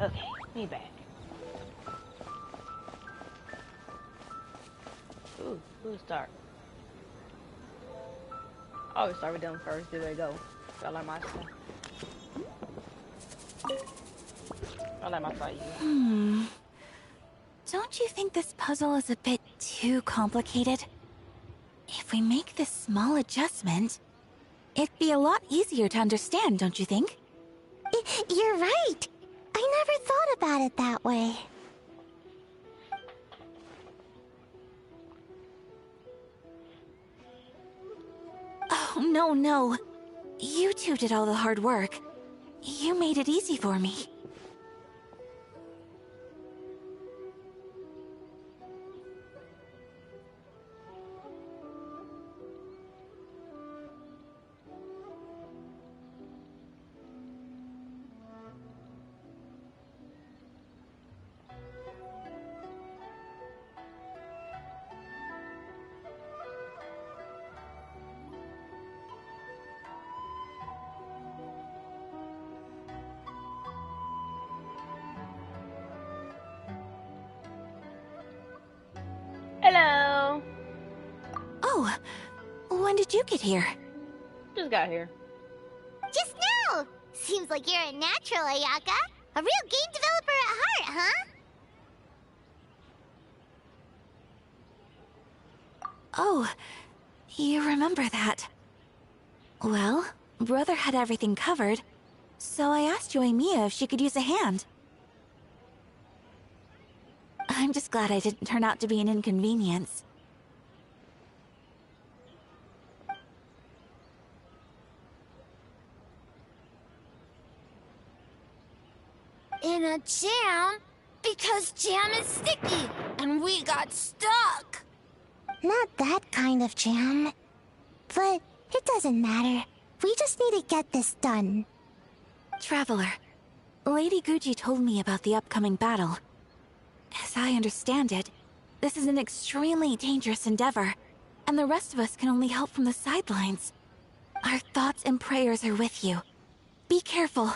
Okay, me back. Ooh, who's start? I always start with them first. There they go. I like my stuff. I like my fight.
Don't you think this puzzle is a bit too complicated? If we make this small adjustment, it'd be a lot easier to understand, don't you think?
You're right. I never thought about it that way.
Oh, no. You two did all the hard work. You made it easy for me.
Hello.
Oh, when did you get here?
Just got here.
Just now! Seems like you're a natural, Ayaka. A real game developer at heart, huh?
Oh, you remember that. Well, Brother had everything covered, so I asked Yoimiya if she could use a hand. I'm just glad I didn't turn out to be an inconvenience.
In a jam? Because jam is sticky, and we got stuck.
Not that kind of jam. But it doesn't matter. We just need to get this done.
Traveler, Lady Guji told me about the upcoming battle. As I understand it, this is an extremely dangerous endeavor, and the rest of us can only help from the sidelines. Our thoughts and prayers are with you. Be careful.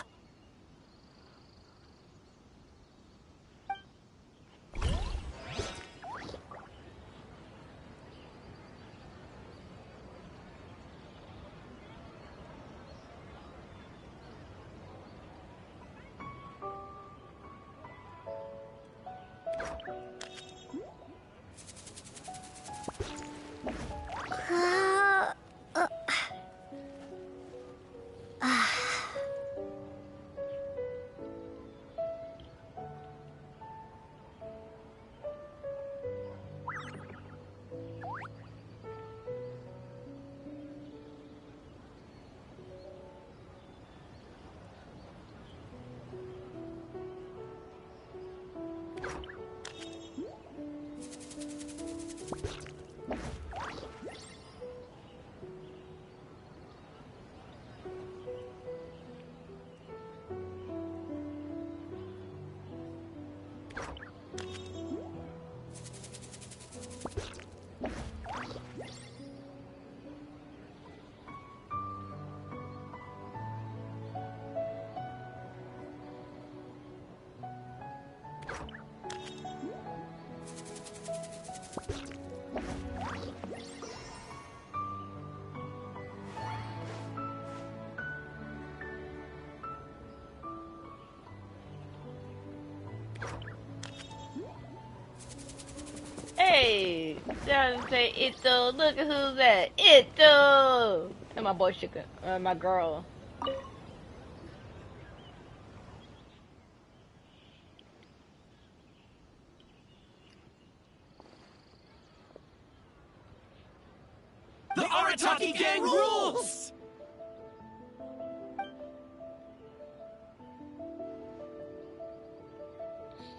Hey, doesn't say Ito. Look at who's that. Ito. And my boy Shika, my girl.
The Arataki gang rules!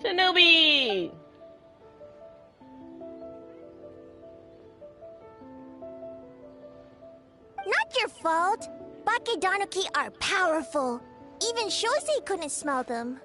Shinobi.
your fault. Bakedanuki are powerful. Even Shosei couldn't smell them.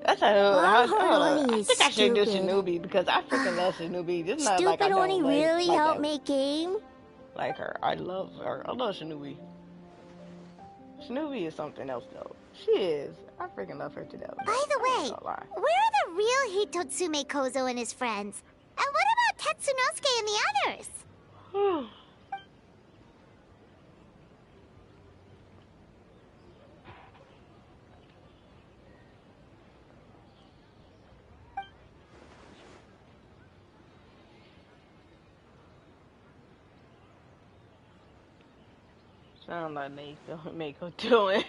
That's I think I should do Shinobi because I freaking love Shinobi. It's not like I
Stupid
don't
Oni really
like
helped make game?
like her. I love her. I love Shinobi. Shinobi is something else though. She is. I freaking love her to death.
By the way, where are the real Hitotsume Kozo and his friends? And what about Tetsunosuke and the others?
Sound like Mako doing.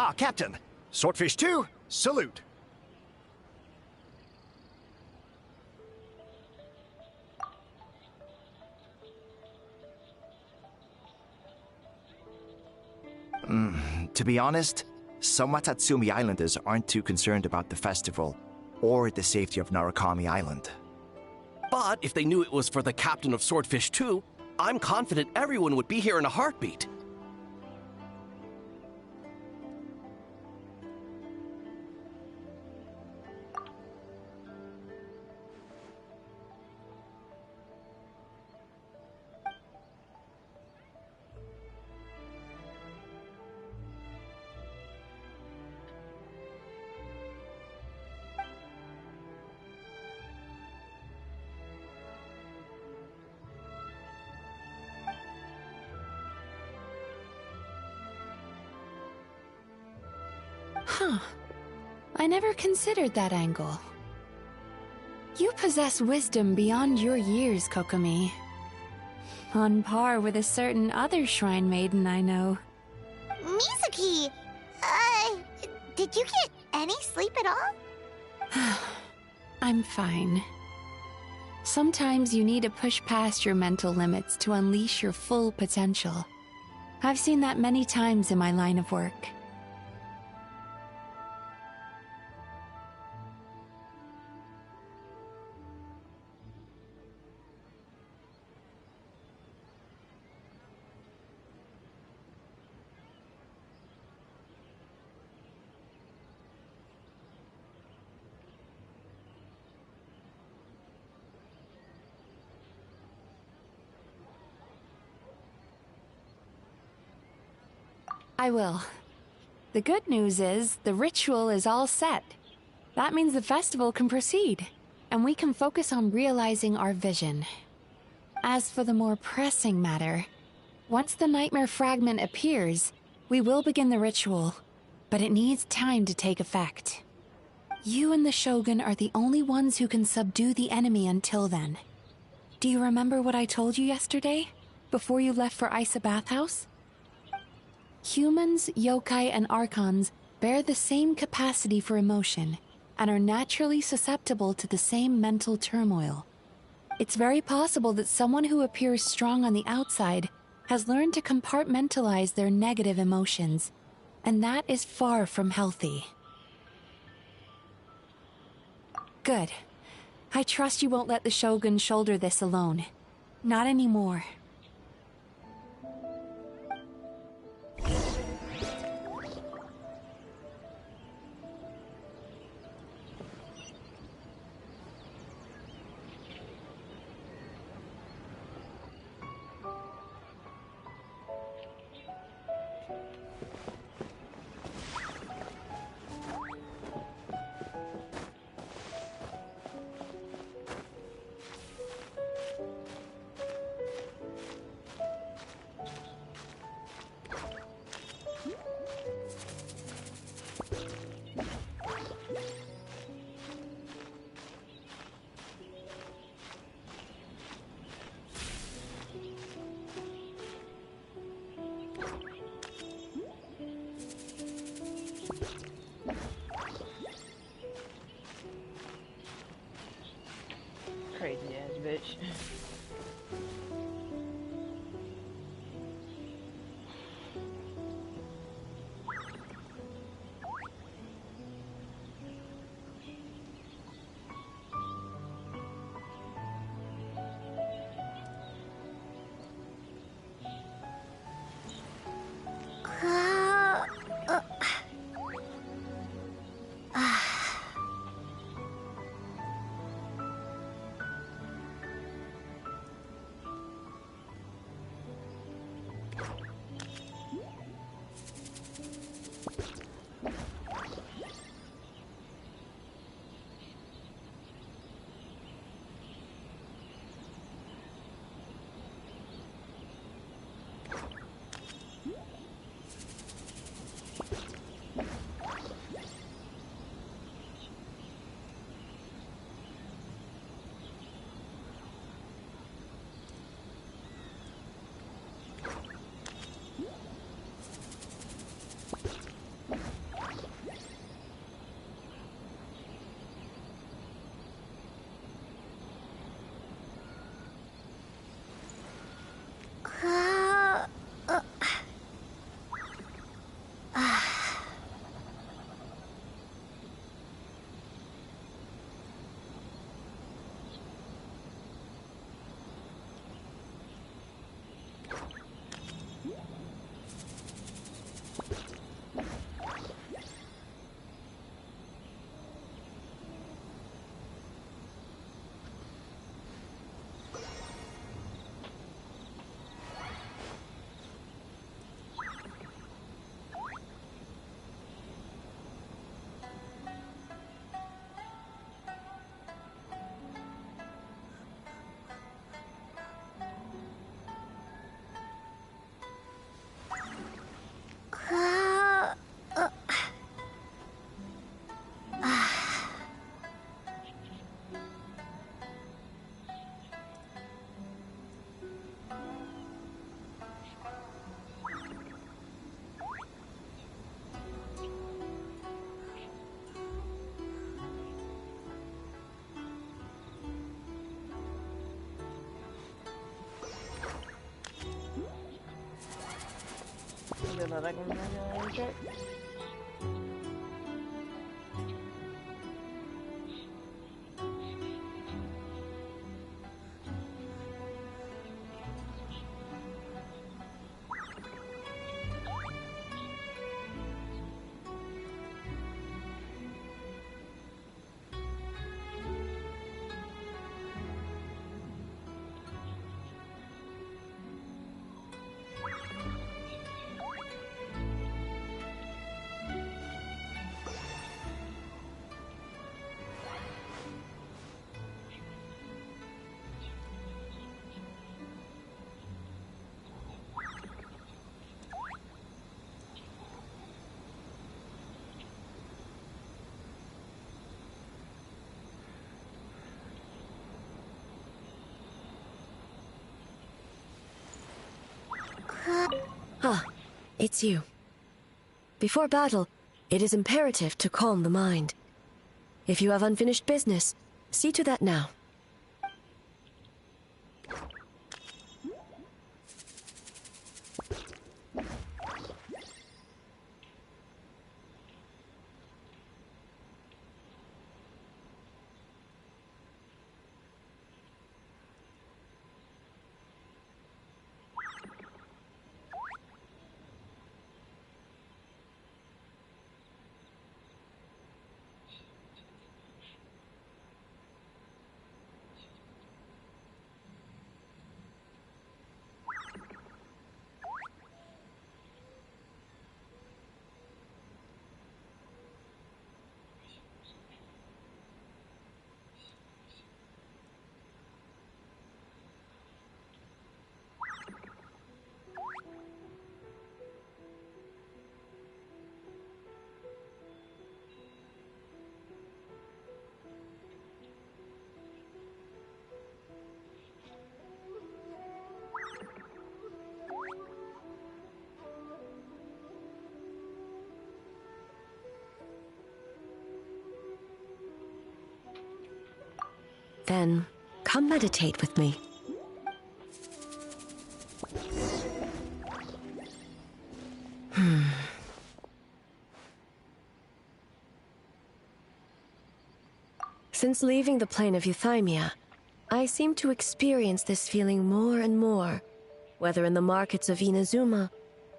Ah, Captain. Swordfish 2, salute. To be honest, some Watatsumi Islanders aren't too concerned about the festival or the safety of Narukami Island.
But if they knew it was for the captain of Swordfish 2, I'm confident everyone would be here in a heartbeat.
Huh. I never considered that angle. You possess wisdom beyond your years, Kokomi. On par with a certain other shrine maiden I know.
Mizuki! Did you get any sleep at all?
I'm fine. Sometimes you need to push past your mental limits to unleash your full potential. I've seen that many times in my line of work. I will. The good news is, the ritual is all set. That means the festival can proceed, and we can focus on realizing our vision. As for the more pressing matter, once the nightmare fragment appears, we will begin the ritual, but it needs time to take effect. You and the Shogun are the only ones who can subdue the enemy until then. Do you remember what I told you yesterday, before you left for Isa Bathhouse? Humans, yokai, and archons bear the same capacity for emotion and are naturally susceptible to the same mental turmoil. It's very possible that someone who appears strong on the outside has learned to compartmentalize their negative emotions, and that is far from healthy. Good. I trust you won't let the Shogun shoulder this alone. Not anymore.
Crazy ass bitch.
Ah, it's you. Before battle, it is imperative to calm the mind. If you have unfinished business, see to that now. Then, come meditate with me. Since leaving the plane of Euthymia, I seem to experience this feeling more and more, whether in the markets of Inazuma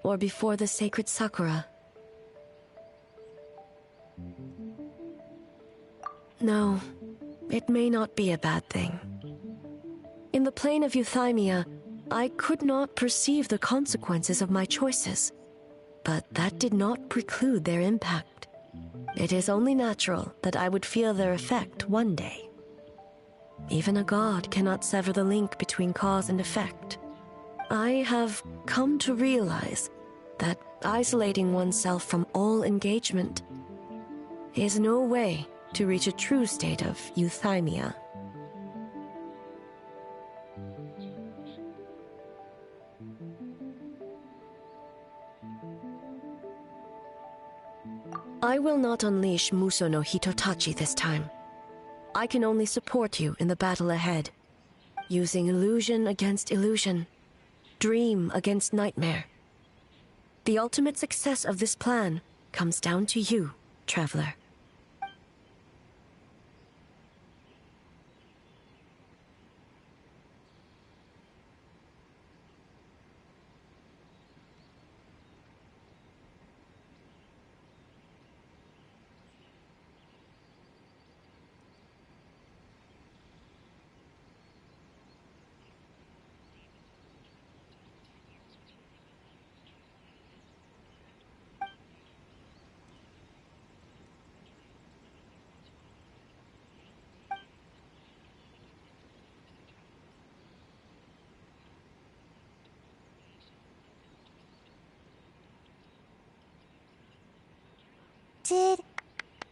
or before the sacred Sakura. No, it may not be a bad thing. In the plane of Euthymia, I could not perceive the consequences of my choices, but that did not preclude their impact. It is only natural that I would feel their effect one day. Even a god cannot sever the link between cause and effect. I have come to realize that isolating oneself from all engagement is no way to reach a true state of euthymia. I will not unleash Muso no Hitotachi this time. I can only support you in the battle ahead, using illusion against illusion, Dream against nightmare. The ultimate success of this plan comes down to you, traveler.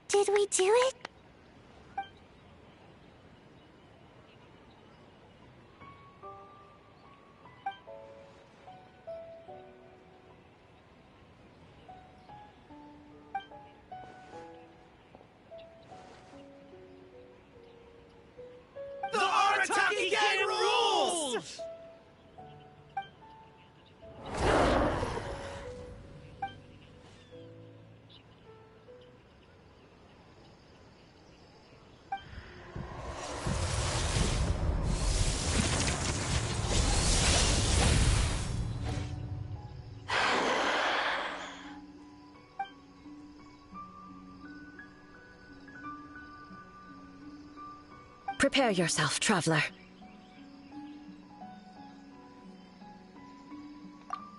Did we do it?
The Arataki Gang rules!
Prepare yourself, traveler.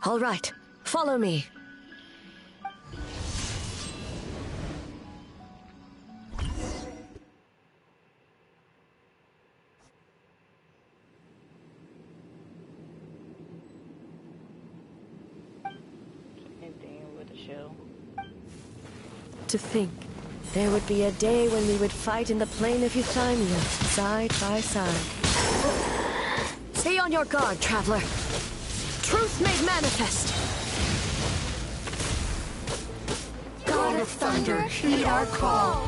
All right, follow me.
Anything with a shell.
To think, there would be a day when we would fight in the plain of Euthymia, side by side. Stay on your guard, traveler. Truth made manifest.
God of Thunder, heed our call.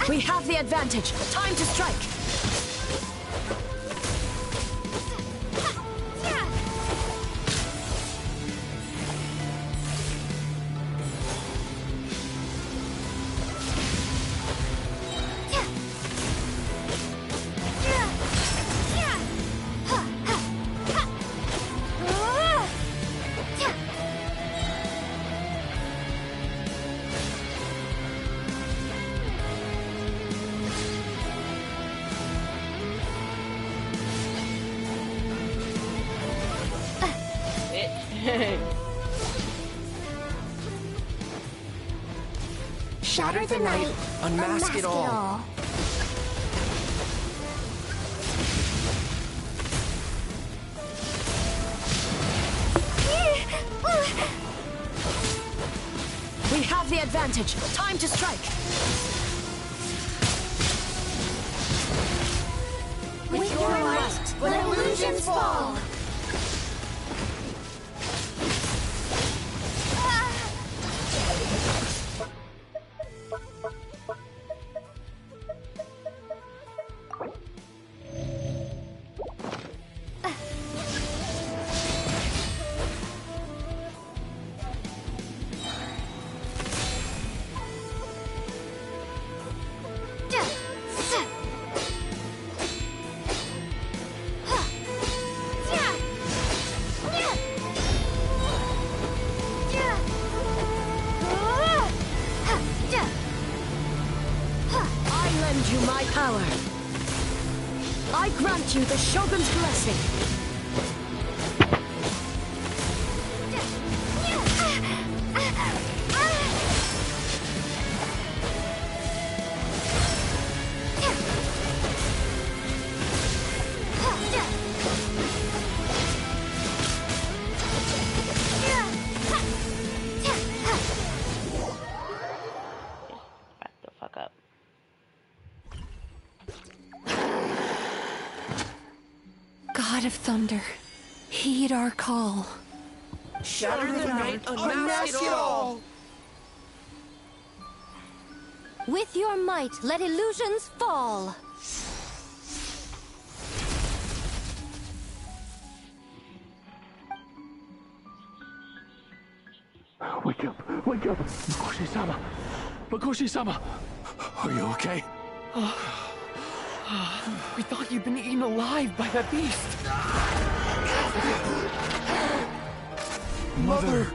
We have the advantage. Time to strike.
Shatter the night, unmask it all.
We have the advantage. Time to strike.
With your might, when illusions fall.
You my power. I grant you the Shogun's blessing.
Back the fuck up.
God of Thunder, heed our call.
Shatter the night, unmask it all!
With your might, let illusions fall!
Wake up! Wake up! Makoshi-sama! Makoshi-sama! Are you okay?
We thought you'd been eaten alive by that beast.
Mother!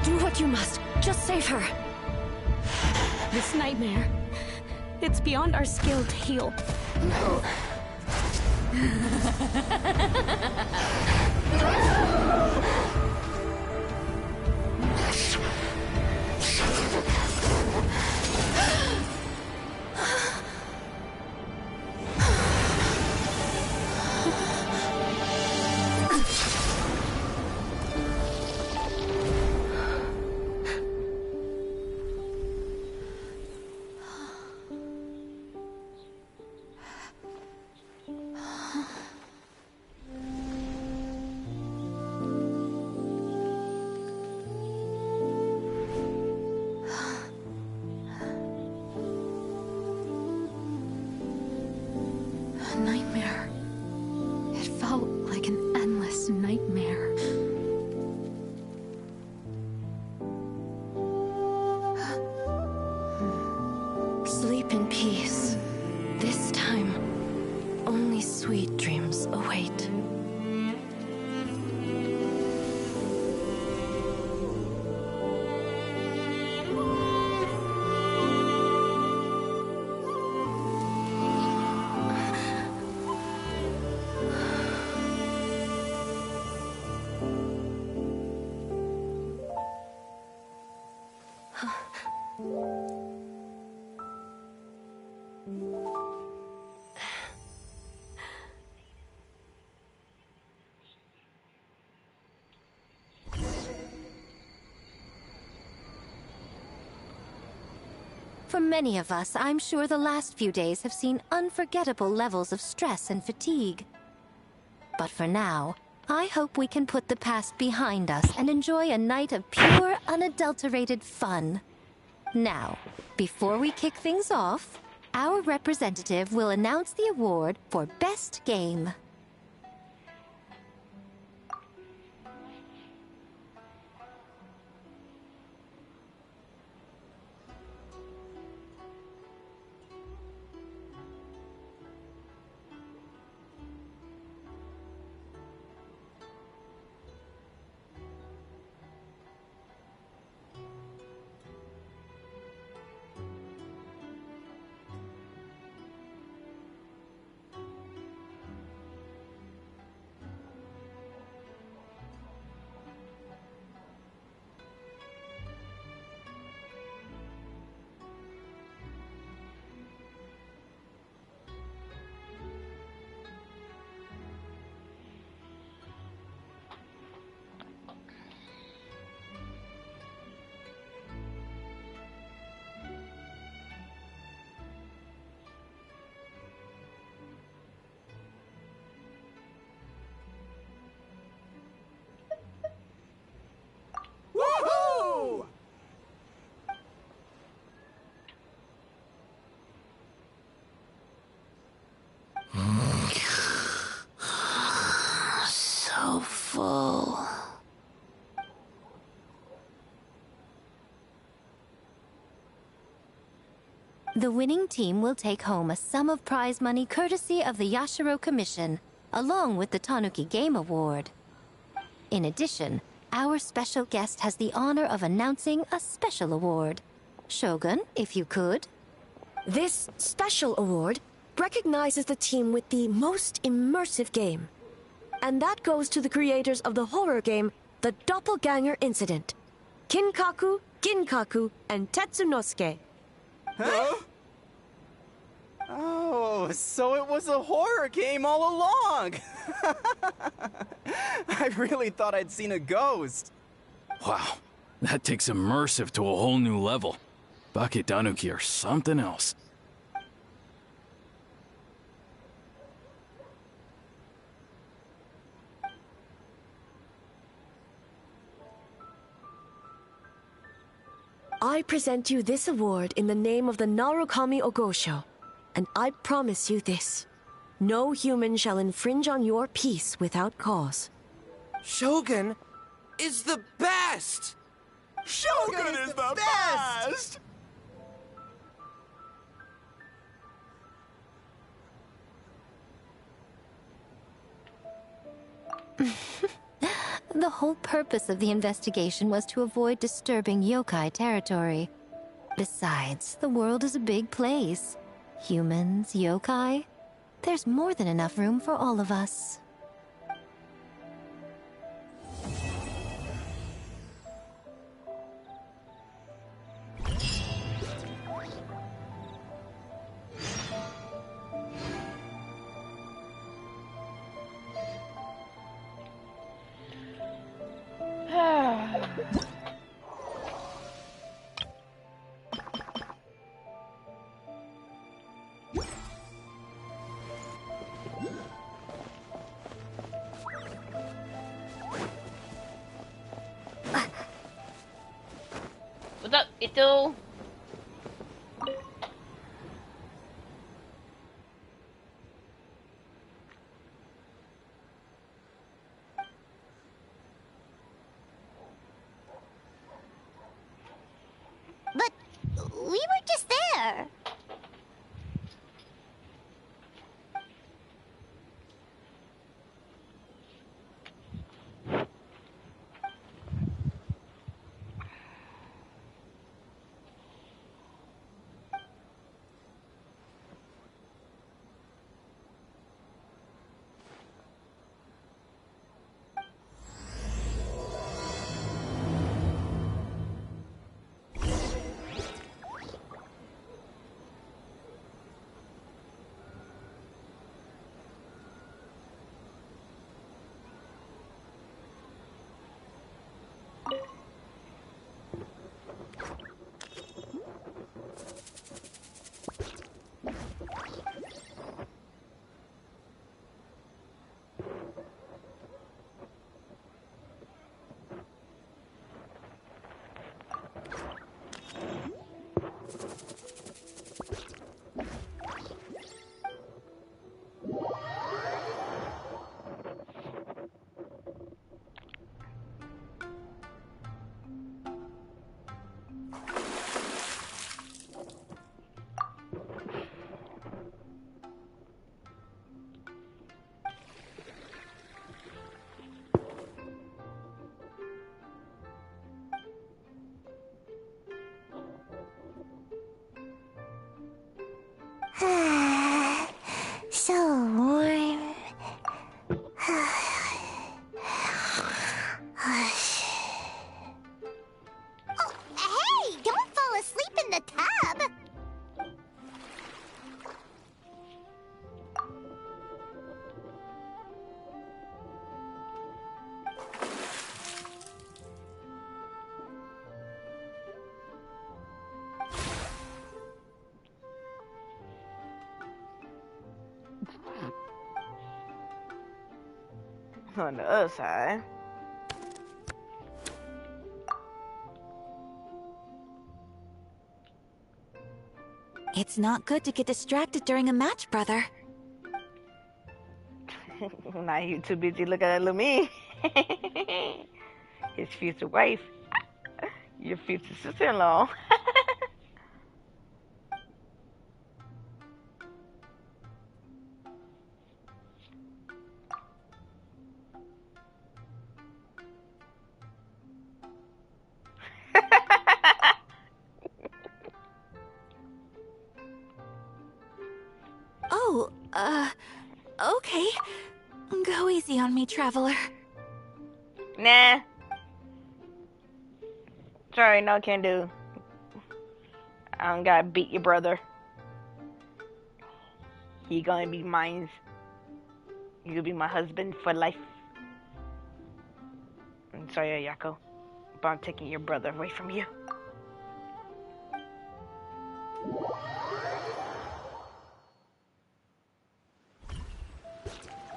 Do what you must. Just save her. This nightmare, it's beyond our skill to heal. A nightmare. It felt like an endless nightmare. Sleep in peace. This time, only sweet dreams await.
For many of us, I'm sure the last few days have seen unforgettable levels of stress and fatigue. But for now, I hope we can put the past behind us and enjoy a night of pure, unadulterated fun. Now, before we kick things off, our representative will announce the award for Best Game.
Woohoo!
So full.
The winning team will take home a sum of prize money courtesy of the Yashiro Commission, along with the Tanuki Game Award. In addition, our special guest has the honor of announcing a special award. Shogun, if you could.
This special award recognizes the team with the most immersive game. And that goes to the creators of the horror game, The Doppelganger Incident. Kinkaku, Ginkaku, and Tetsunosuke.
Huh? Oh, so it was a horror game all along! I really thought I'd seen a ghost.
Wow, that takes immersive to a whole new level. Baketanuki are something else.
I present you this award in the name of the Narukami Ogosho, and I promise you this. No human shall infringe on your peace without cause.
Shogun is the best!
Shogun is the best!
The whole purpose of the investigation was to avoid disturbing yokai territory. Besides, the world is a big place. Humans, yokai, there's more than enough room for all of us.
What's up, Ito?
But we were just there. So warm. Oh, hey! Don't fall asleep in the tub!
On the other side.
It's not good to get distracted during a match, brother.
Now you too busy looking at little me. His future wife. Your future sister-in-law.
Oh, okay. Go easy on me, traveler.
Nah. Sorry, no can do. I don't gotta beat your brother. He gonna be mine. You'll be my husband for life. I'm sorry, Ayako, but I'm taking your brother away from you.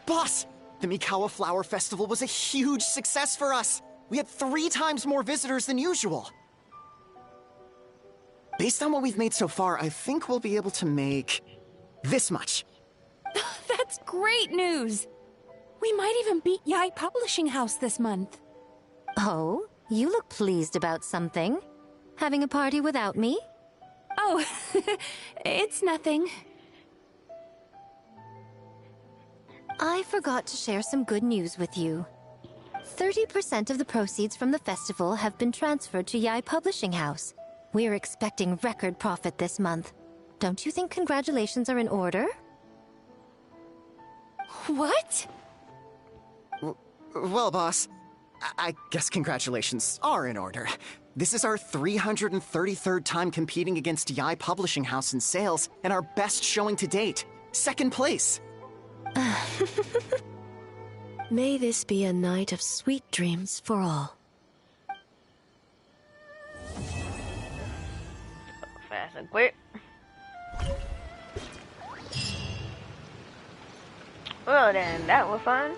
Boss! The Mikawa Flower Festival was a huge success for us! We had 3 times more visitors than usual! Based on what we've made so far, I think we'll be able to make this much.
That's great news! We might even beat Yai Publishing House this month.
Oh, you look pleased about something. Having a party without me?
Oh, it's nothing.
I forgot to share some good news with you. 30% of the proceeds from the festival have been transferred to Yai Publishing House. We're expecting record profit this month. Don't you think congratulations are in order?
What?
Well, boss, I guess congratulations are in order. This is our 333rd time competing against Yai Publishing House in sales, and our best showing to date. Second place.
May this be a night of sweet dreams for all.
Fast and quick. Well then, that was fun.